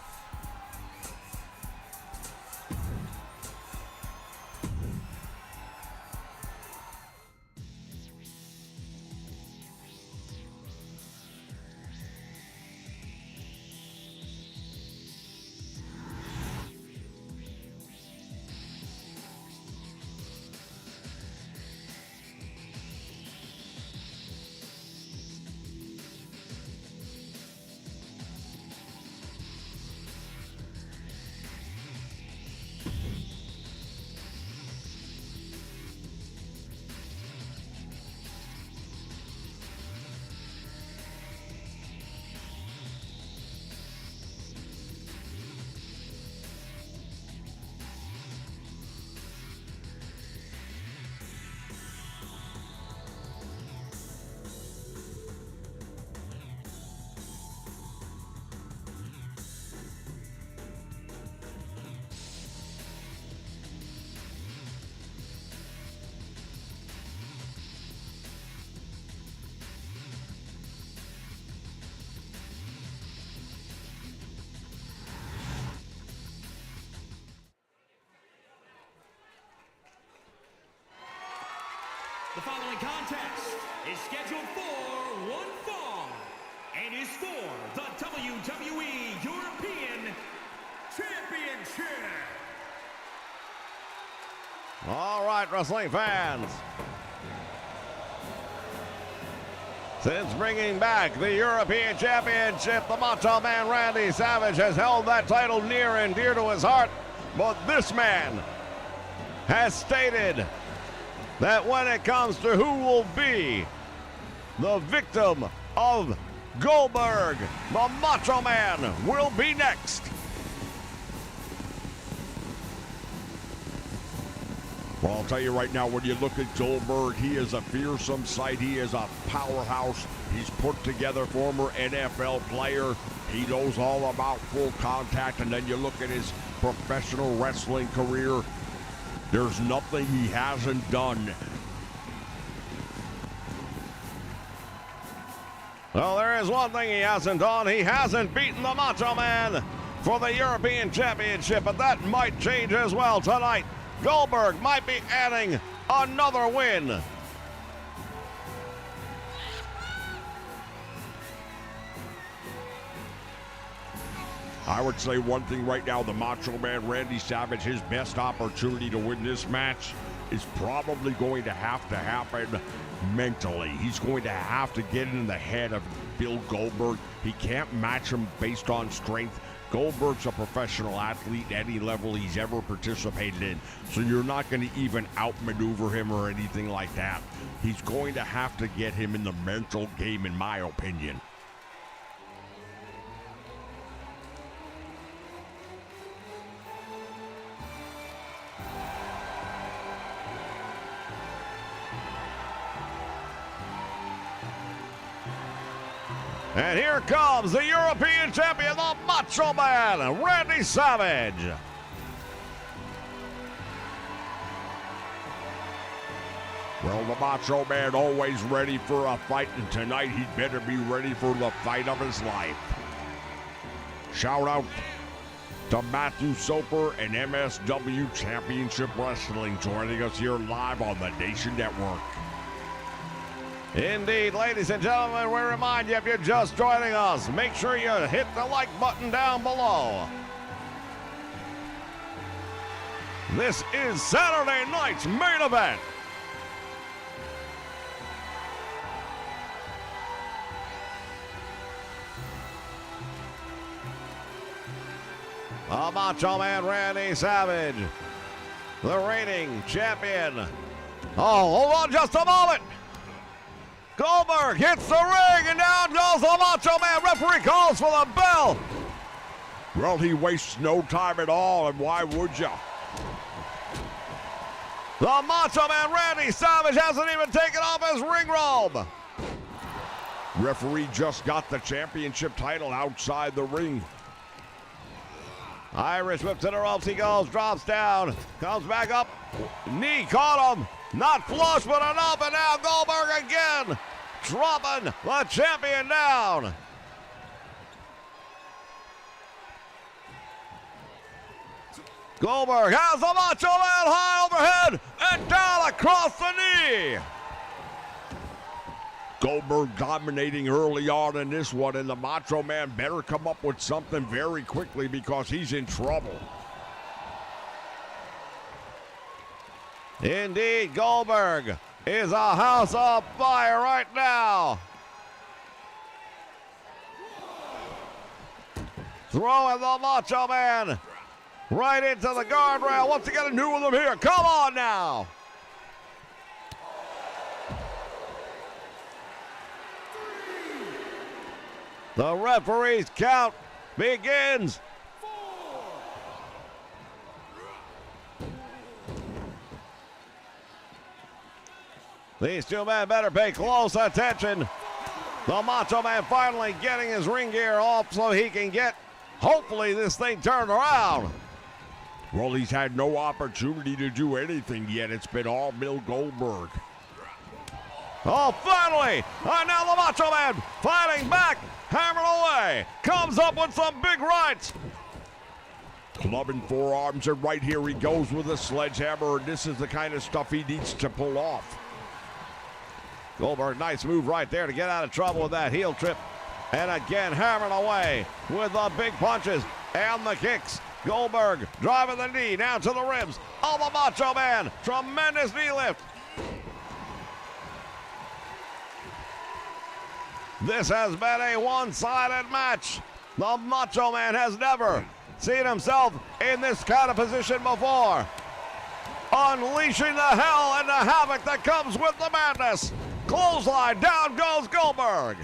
The following contest is scheduled for one fall and is for the WWE European Championship. All right, wrestling fans. Since bringing back the European Championship, the Macho Man Randy Savage has held that title near and dear to his heart. But this man has stated that when it comes to who will be the victim of Goldberg, the Macho Man will be next. Well, I'll tell you right now, when you look at Goldberg, he is a fearsome sight. He is a powerhouse. He's put together, former NFL player. He knows all about full contact. And then you look at his professional wrestling career. There's nothing he hasn't done. Well, there is one thing he hasn't done. He hasn't beaten the Macho Man for the European Championship, but that might change as well tonight. Goldberg might be adding another win. I would say one thing right now, the Macho Man Randy Savage, his best opportunity to win this match is probably going to have to happen mentally. He's going to have to get in the head of Bill Goldberg. He can't match him based on strength. Goldberg's a professional athlete at any level he's ever participated in, so you're not going to even outmaneuver him or anything like that. He's going to have to get him in the mental game, in my opinion. And here comes the European champion, the Macho Man, Randy Savage. Well, the Macho Man always ready for a fight, and tonight he'd better be ready for the fight of his life. Shout out to Matthew Soper and MSW Championship Wrestling joining us here live on the Nation Network. Indeed, ladies and gentlemen, we remind you, if you're just joining us, make sure you hit the like button down below. This is Saturday night's main event. The Macho Man Randy Savage, the reigning champion. Oh, hold on just a moment. Goldberg hits the ring, and down goes the Macho Man. Referee calls for the bell. Well, he wastes no time at all, and why would you? The Macho Man Randy Savage hasn't even taken off his ring robe. Referee just got the championship title outside the ring. Irish whip to the ropes. He goes, drops down, comes back up. Knee caught him. Not flush, but enough, and now Goldberg again, dropping the champion down. Goldberg has the Macho Man high overhead and down across the knee. Goldberg dominating early on in this one, and the Macho Man better come up with something very quickly because he's in trouble. Indeed, Goldberg is a house of fire right now. Throwing the Macho Man right into the guardrail. What's he gonna do with him here? Come on now. The referee's count begins. These two men better pay close attention. The Macho Man finally getting his ring gear off so he can get, hopefully, this thing turned around. Well, he's had no opportunity to do anything yet. It's been all Bill Goldberg. Oh, finally! And now the Macho Man fighting back, hammering away. Comes up with some big rights. Clubbing forearms, and right here he goes with a sledgehammer. And this is the kind of stuff he needs to pull off. Goldberg, nice move right there to get out of trouble with that heel trip. And again, hammering away with the big punches and the kicks. Goldberg driving the knee down to the ribs of the Macho Man. Tremendous knee lift. This has been a one-sided match. The Macho Man has never seen himself in this kind of position before. Unleashing the hell and the havoc that comes with the madness. Clothesline, down goes Goldberg.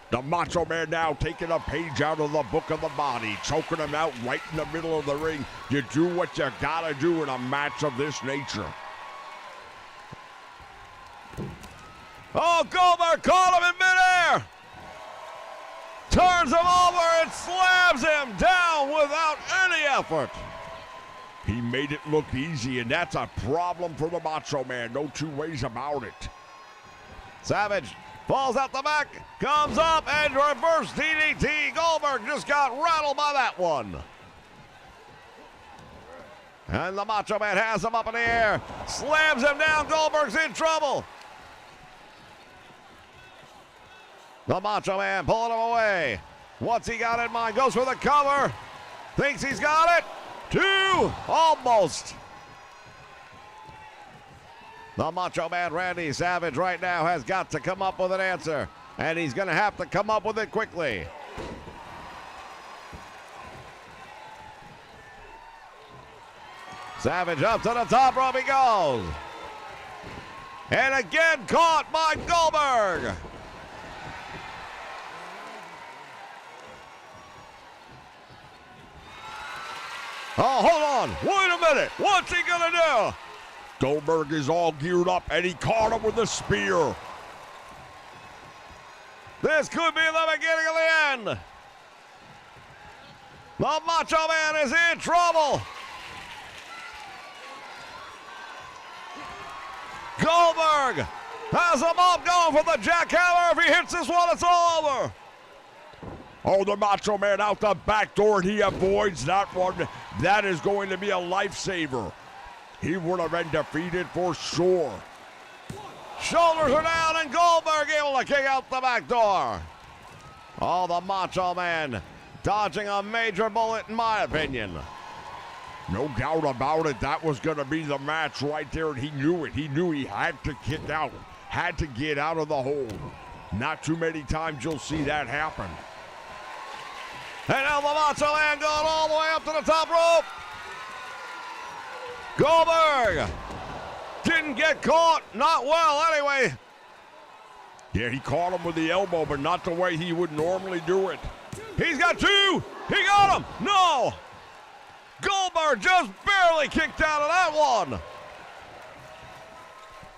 The Macho Man now taking a page out of the book of the body, choking him out right in the middle of the ring. You do what you gotta do in a match of this nature. Oh, Goldberg caught him in midair. Turns him over and slams him down without any effort. He made it look easy, and that's a problem for the Macho Man. No two ways about it. Savage falls out the back, comes up, and reverse DDT. Goldberg just got rattled by that one. And the Macho Man has him up in the air, slams him down. Goldberg's in trouble. The Macho Man pulling him away. What's he got in mind? Goes for the cover. Thinks he's got it. Two, almost. The Macho Man Randy Savage right now has got to come up with an answer, and he's going to have to come up with it quickly. Savage up to the top rope he goes. And again caught by Goldberg. Oh, hold on. Wait a minute. What's he going to do? Goldberg is all geared up, and he caught him with a spear. This could be the beginning of the end. The Macho Man is in trouble. Goldberg has him up, going for the jackhammer. If he hits this one, it's all over. Oh, the Macho Man out the back door, and he avoids that one. That is going to be a lifesaver. He would have been defeated for sure. Shoulders are down, and Goldberg able to kick out the back door. Oh, the Macho Man dodging a major bullet, in my opinion. No doubt about it. That was going to be the match right there, and he knew it. He knew he had to kick out, had to get out of the hole. Not too many times you'll see that happen. And now the Macho Man going all the way up to the top rope. Goldberg didn't get caught. Not well, anyway. Yeah, he caught him with the elbow, but not the way he would normally do it. He's got two. He got him. No. Goldberg just barely kicked out of that one.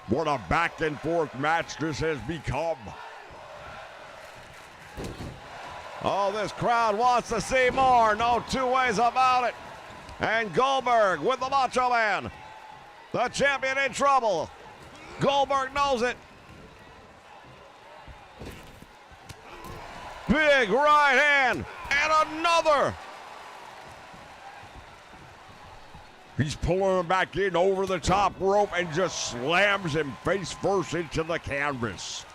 What a back and forth match this has become. Oh, this crowd wants to see more. No two ways about it. And Goldberg with the Macho Man. The champion in trouble. Goldberg knows it. Big right hand. And another. He's pulling him back in over the top rope and just slams him face first into the canvas.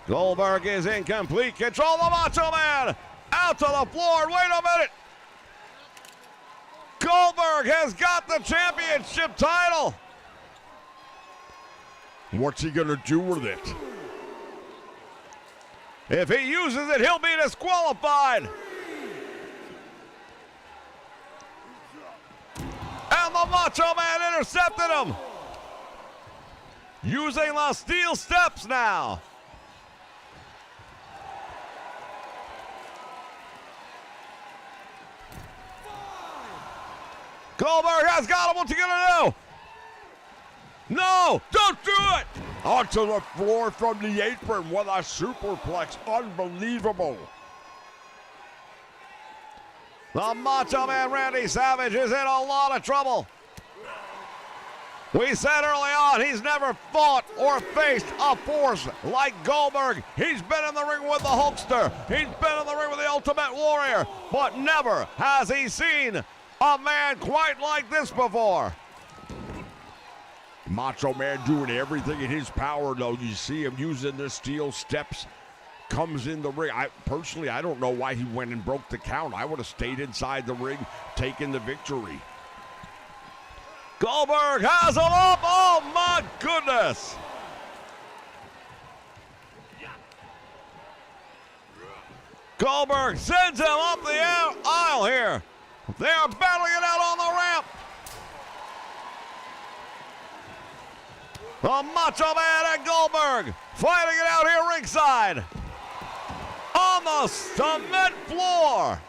Goldberg is in complete control. The Macho Man out to the floor. Wait a minute. Goldberg has got the championship title. What's he going to do with it? If he uses it, he'll be disqualified. And the Macho Man intercepted him. Using the steel steps now. Goldberg has got him. What's he gonna do? No, don't do it. Onto the floor from the apron with a superplex. Unbelievable. The Macho Man Randy Savage is in a lot of trouble. We said early on he's never fought or faced a force like Goldberg. He's been in the ring with the Hulkster. He's been in the ring with the Ultimate Warrior. But never has he seen a man quite like this before. Macho Man doing everything in his power, though. You see him using the steel steps, comes in the ring. I don't know why he went and broke the count. I would have stayed inside the ring, taken the victory. Goldberg has him up. Oh, my goodness. Goldberg sends him up the aisle here. They are battling it out on the ramp. The Macho Man and Goldberg fighting it out here ringside on the cement floor.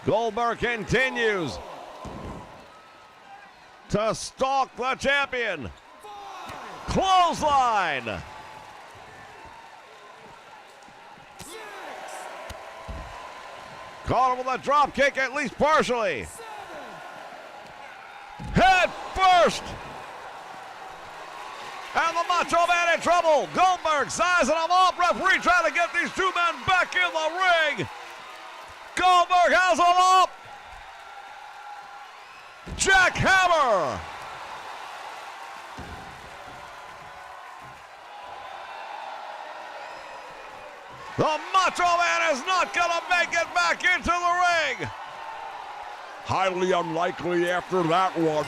Goldberg continues to stalk the champion. Clothesline. Caught him with a drop kick, at least partially. Head first. And the Macho Man in trouble. Goldberg sizing him up. Referee trying to get these two men back in the ring. Goldberg has him up. Jackhammer. The Macho Man is not going to make it back into the ring. Highly unlikely after that one.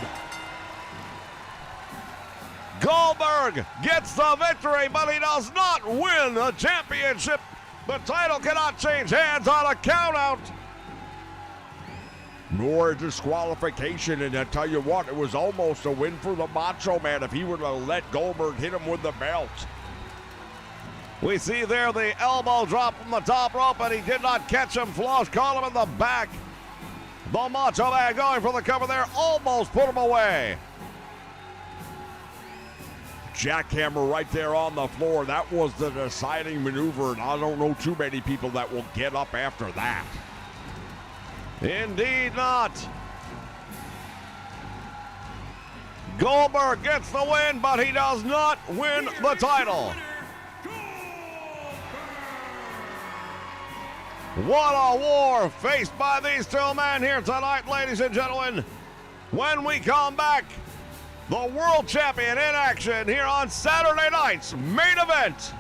Goldberg gets the victory, but he does not win the championship. The title cannot change hands on a countout. Nor a disqualification, and I tell you what, it was almost a win for the Macho Man if he would have let Goldberg hit him with the belt. We see there the elbow drop from the top rope, and he did not catch him flush, caught him in the back. The Macho Man going for the cover there, almost put him away. Jackhammer right there on the floor. That was the deciding maneuver, and I don't know too many people that will get up after that. Indeed not. Goldberg gets the win, but he does not win the title. What a war faced by these two men here tonight, ladies and gentlemen. When we come back, the world champion in action here on Saturday night's main event.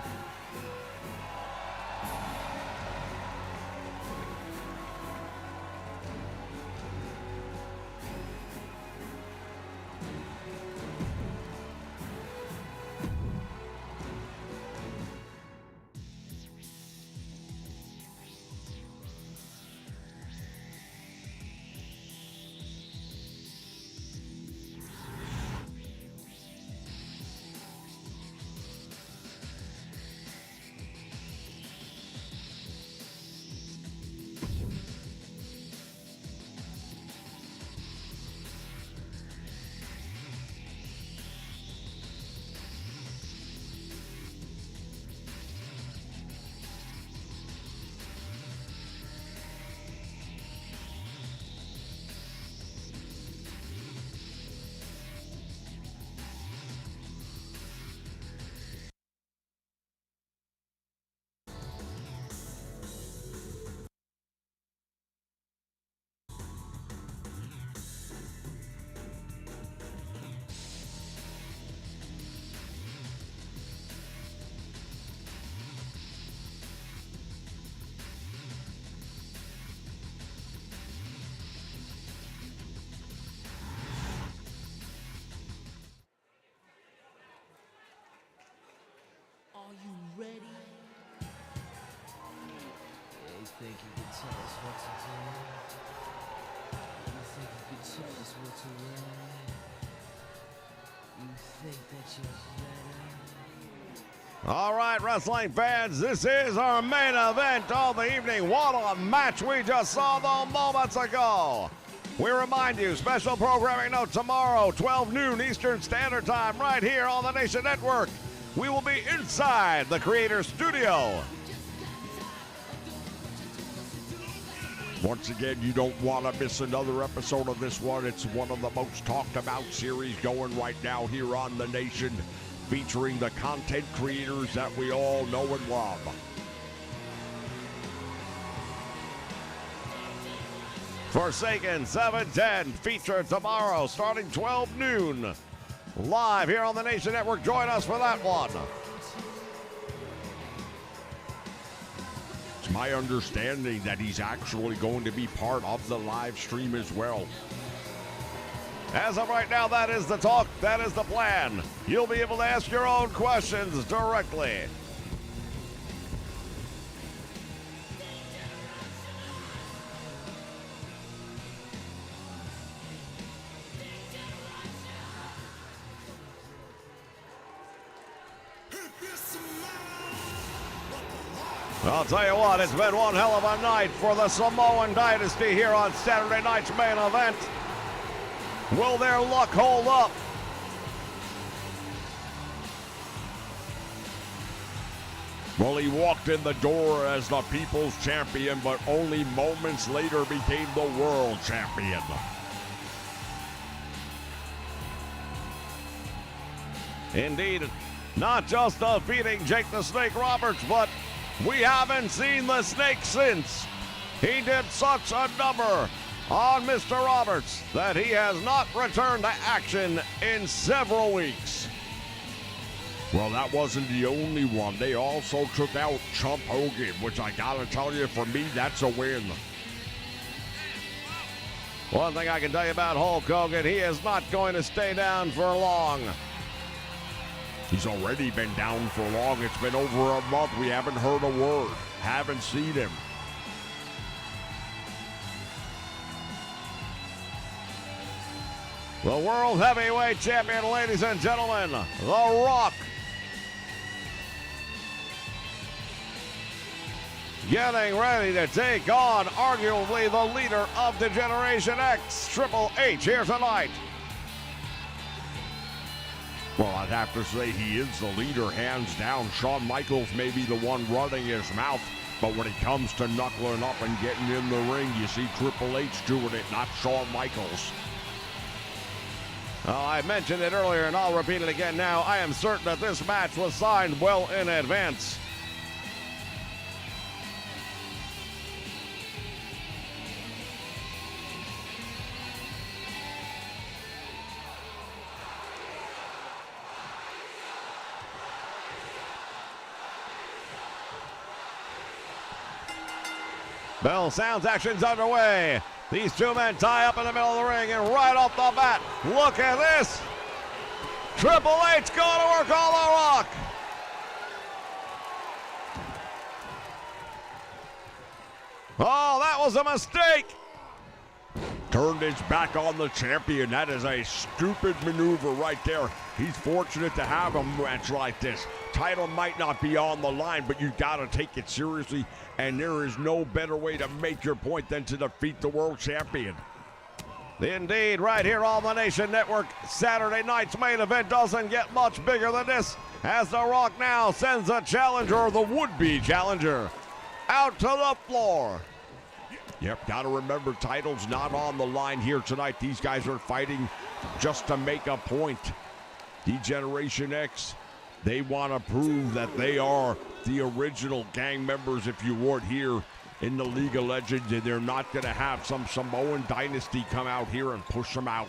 Are you ready? You think you can tell us what to do? You think you can tell us what to wear? You think that you're better? All right, wrestling fans, this is our main event of the evening. What a match we just saw the moments ago. We remind you, special programming note tomorrow, 12 noon Eastern Standard Time, right here on the Nation Network. We will be inside the Creator Studio. Once again, you don't want to miss another episode of this one. It's one of the most talked about series going right now here on The Nation, featuring the content creators that we all know and love. Forsaken 710 featured tomorrow starting 12 noon. Live here on the Nation Network. Join us for that one. It's my understanding that he's actually going to be part of the live stream as well. As of right now, that is the talk. That is the plan. You'll be able to ask your own questions directly. I'll tell you what, it's been one hell of a night for the Samoan Dynasty here on Saturday night's main event. Will their luck hold up? Well, he walked in the door as the People's Champion, but only moments later became the World Champion. Indeed, not just defeating Jake the Snake Roberts, but we haven't seen the Snake since. He did such a number on Mr. Roberts that he has not returned to action in several weeks. Well, that wasn't the only one. They also took out Chump Hogan, which I gotta tell you, for me, that's a win. One thing I can tell you about Hulk Hogan, he is not going to stay down for long. He's already been down for long. It's been over a month. We haven't heard a word. Haven't seen him. The World Heavyweight Champion, ladies and gentlemen, The Rock. Getting ready to take on arguably the leader of the Generation X, Triple H, here tonight. Well, I'd have to say he is the leader, hands down. Shawn Michaels may be the one running his mouth, but when it comes to knuckling up and getting in the ring, you see Triple H doing it, not Shawn Michaels. Well, I mentioned it earlier, and I'll repeat it again now. I am certain that this match was signed well in advance. Bell sounds, action's underway. These two men tie up in the middle of the ring, and right off the bat, look at this. Triple H going to work on The Rock. Oh, that was a mistake. Turned his back on the champion. That is a stupid maneuver right there. He's fortunate to have a match like this. Title might not be on the line, but you got to take it seriously, and there is no better way to make your point than to defeat the world champion. Indeed, right here on the Nation Network, Saturday night's main event doesn't get much bigger than this, as The Rock now sends a challenger, or the would-be challenger, out to the floor. Yep, got to remember, title's not on the line here tonight. These guys are fighting just to make a point. D-Generation X, they want to prove that they are the original gang members, if you would, here in the League of Legends, and they're not going to have some Samoan dynasty come out here and push them out.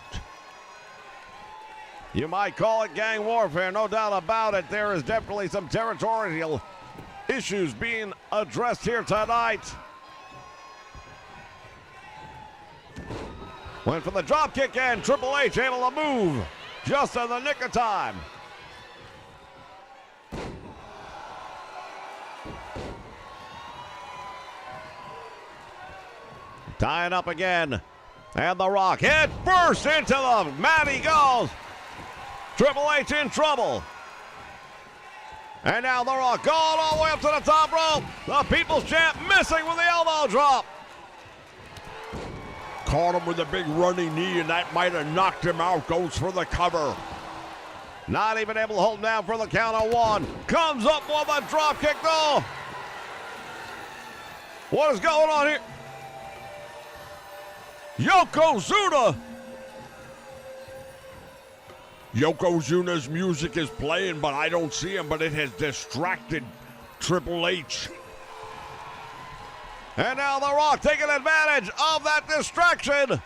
You might call it gang warfare, no doubt about it. There is definitely some territorial issues being addressed here tonight. Went for the drop kick, and Triple H able to move just in the nick of time. Tying up again, and The Rock head first into the mat he goes. Triple H in trouble. And now The Rock going all the way up to the top rope. The People's Champ missing with the elbow drop. Caught him with a big running knee, and that might have knocked him out. Goes for the cover. Not even able to hold him down for the count of one. Comes up with a drop kick, though. What is going on here? Yokozuna. Yokozuna's music is playing, but I don't see him, but it has distracted Triple H. And now The Rock taking advantage of that distraction.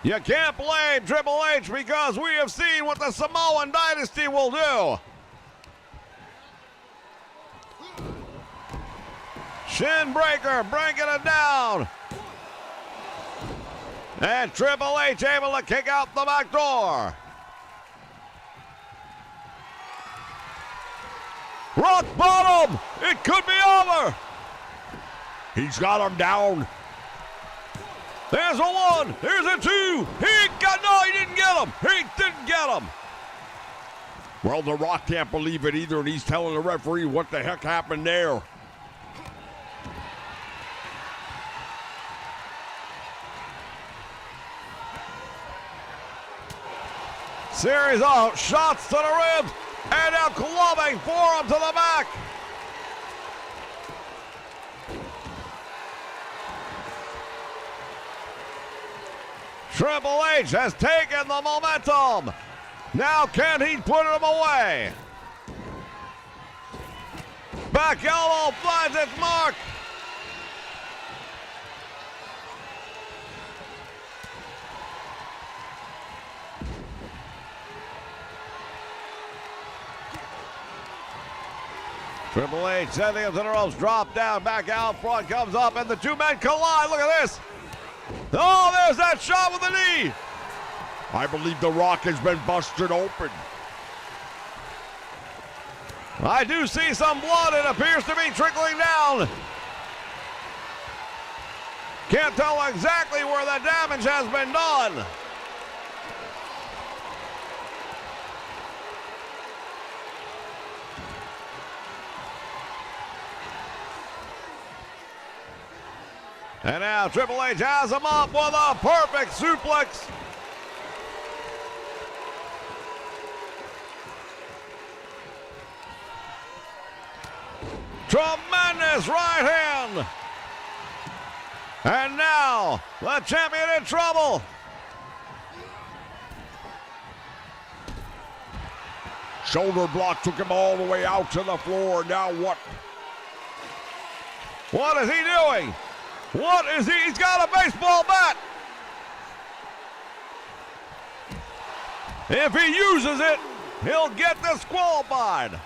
You can't blame Triple H because we have seen what the Samoan Dynasty will do. Shin breaker, breaking it down. And Triple H able to kick out the back door. Rock bottom! It could be over! He's got him down. There's a one, there's a two. He didn't get him. He didn't get him. Well, The Rock can't believe it either, and he's telling the referee what the heck happened there. Series of shots to the ribs, and now clubbing forearm to the back. Triple H has taken the momentum. Now can he put him away? Back elbow finds its mark. Triple H sending him to the ropes, drop down, back out front, comes up, and the two men collide. Look at this. Oh, there's that shot with the knee. I believe The Rock has been busted open. I do see some blood. It appears to be trickling down. Can't tell exactly where the damage has been done. And now Triple H has him up with a perfect suplex. Tremendous right hand. And now the champion in trouble. Shoulder block took him all the way out to the floor. Now what? What is he doing? What is he? He's got a baseball bat. If he uses it, he'll get disqualified.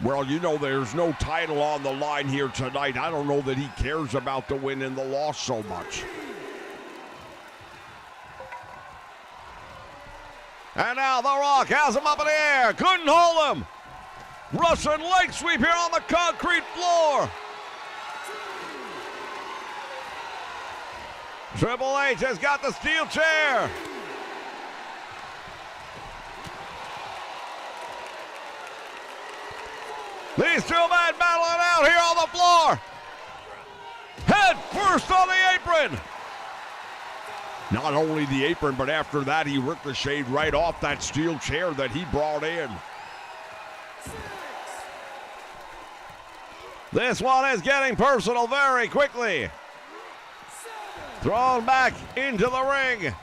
Well, you know, there's no title on the line here tonight. I don't know that he cares about the win and the loss so much. And now The Rock has him up in the air. Couldn't hold him. Russian leg sweep here on the concrete floor. Triple H has got the steel chair. These two men battling out here on the floor. Head first on the apron. Not only the apron, but after that, he ricocheted right off that steel chair that he brought in. This one is getting personal very quickly. Thrown back into the ring.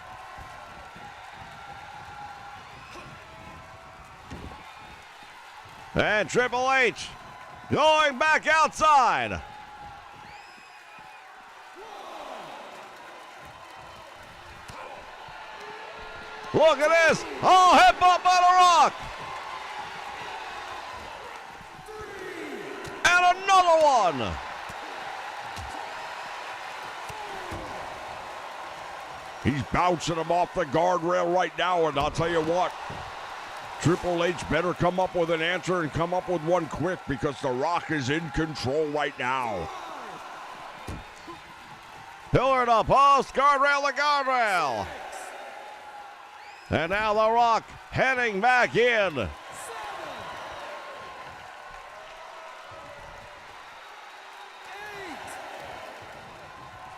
And Triple H going back outside. Look at this. Oh, head bump by The Rock. And another one. He's bouncing him off the guardrail right now, and I'll tell you what, Triple H better come up with an answer and come up with one quick because The Rock is in control right now. Pillar to post, guardrail to guardrail. And now The Rock heading back in.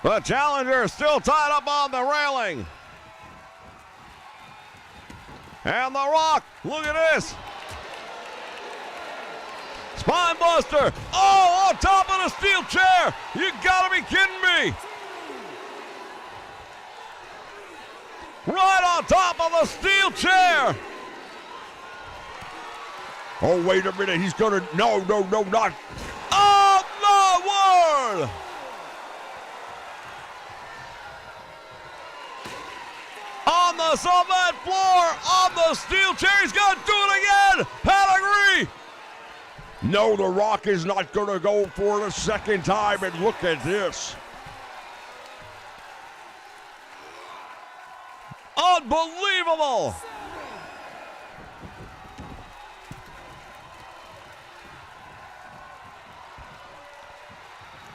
The challenger is still tied up on the railing. And The Rock, look at this. Spine buster. Oh, on top of the steel chair. You gotta be kidding me. Right on top of the steel chair. Oh, wait a minute. He's going to... No, not... Oh, the word! On the cement floor, on the steel chair. He's going to do it again. Pedigree. No, The Rock is not going to go for it a second time. And look at this. Unbelievable.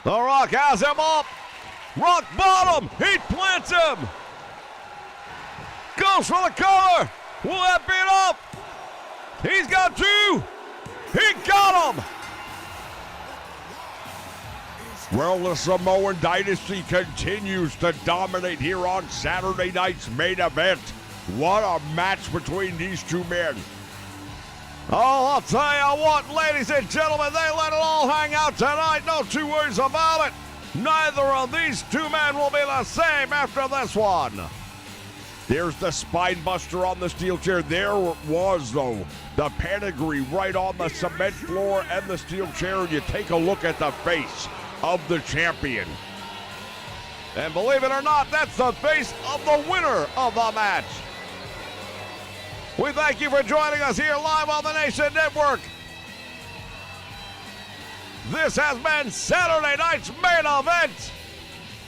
The Rock has him up. Rock bottom. He plants him. Goes for the cover. Will that be enough? He's got two. He got him. Well, the Samoan Dynasty continues to dominate here on Saturday night's main event. What a match between these two men. Oh, I'll tell you what, ladies and gentlemen, they let it all hang out tonight. No two words about it. Neither of these two men will be the same after this one. There's the spine buster on the steel chair. There was, though, the pedigree right on the cement floor and the steel chair. And you take a look at the face of the champion. And believe it or not, that's the face of the winner of the match. We thank you for joining us here live on the Nation Network. This has been Saturday night's main event.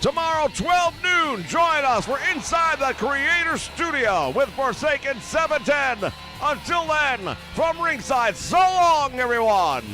Tomorrow, 12 noon, join us. We're inside the Creator Studio with Forsaken 710. Until then, from ringside, so long, everyone.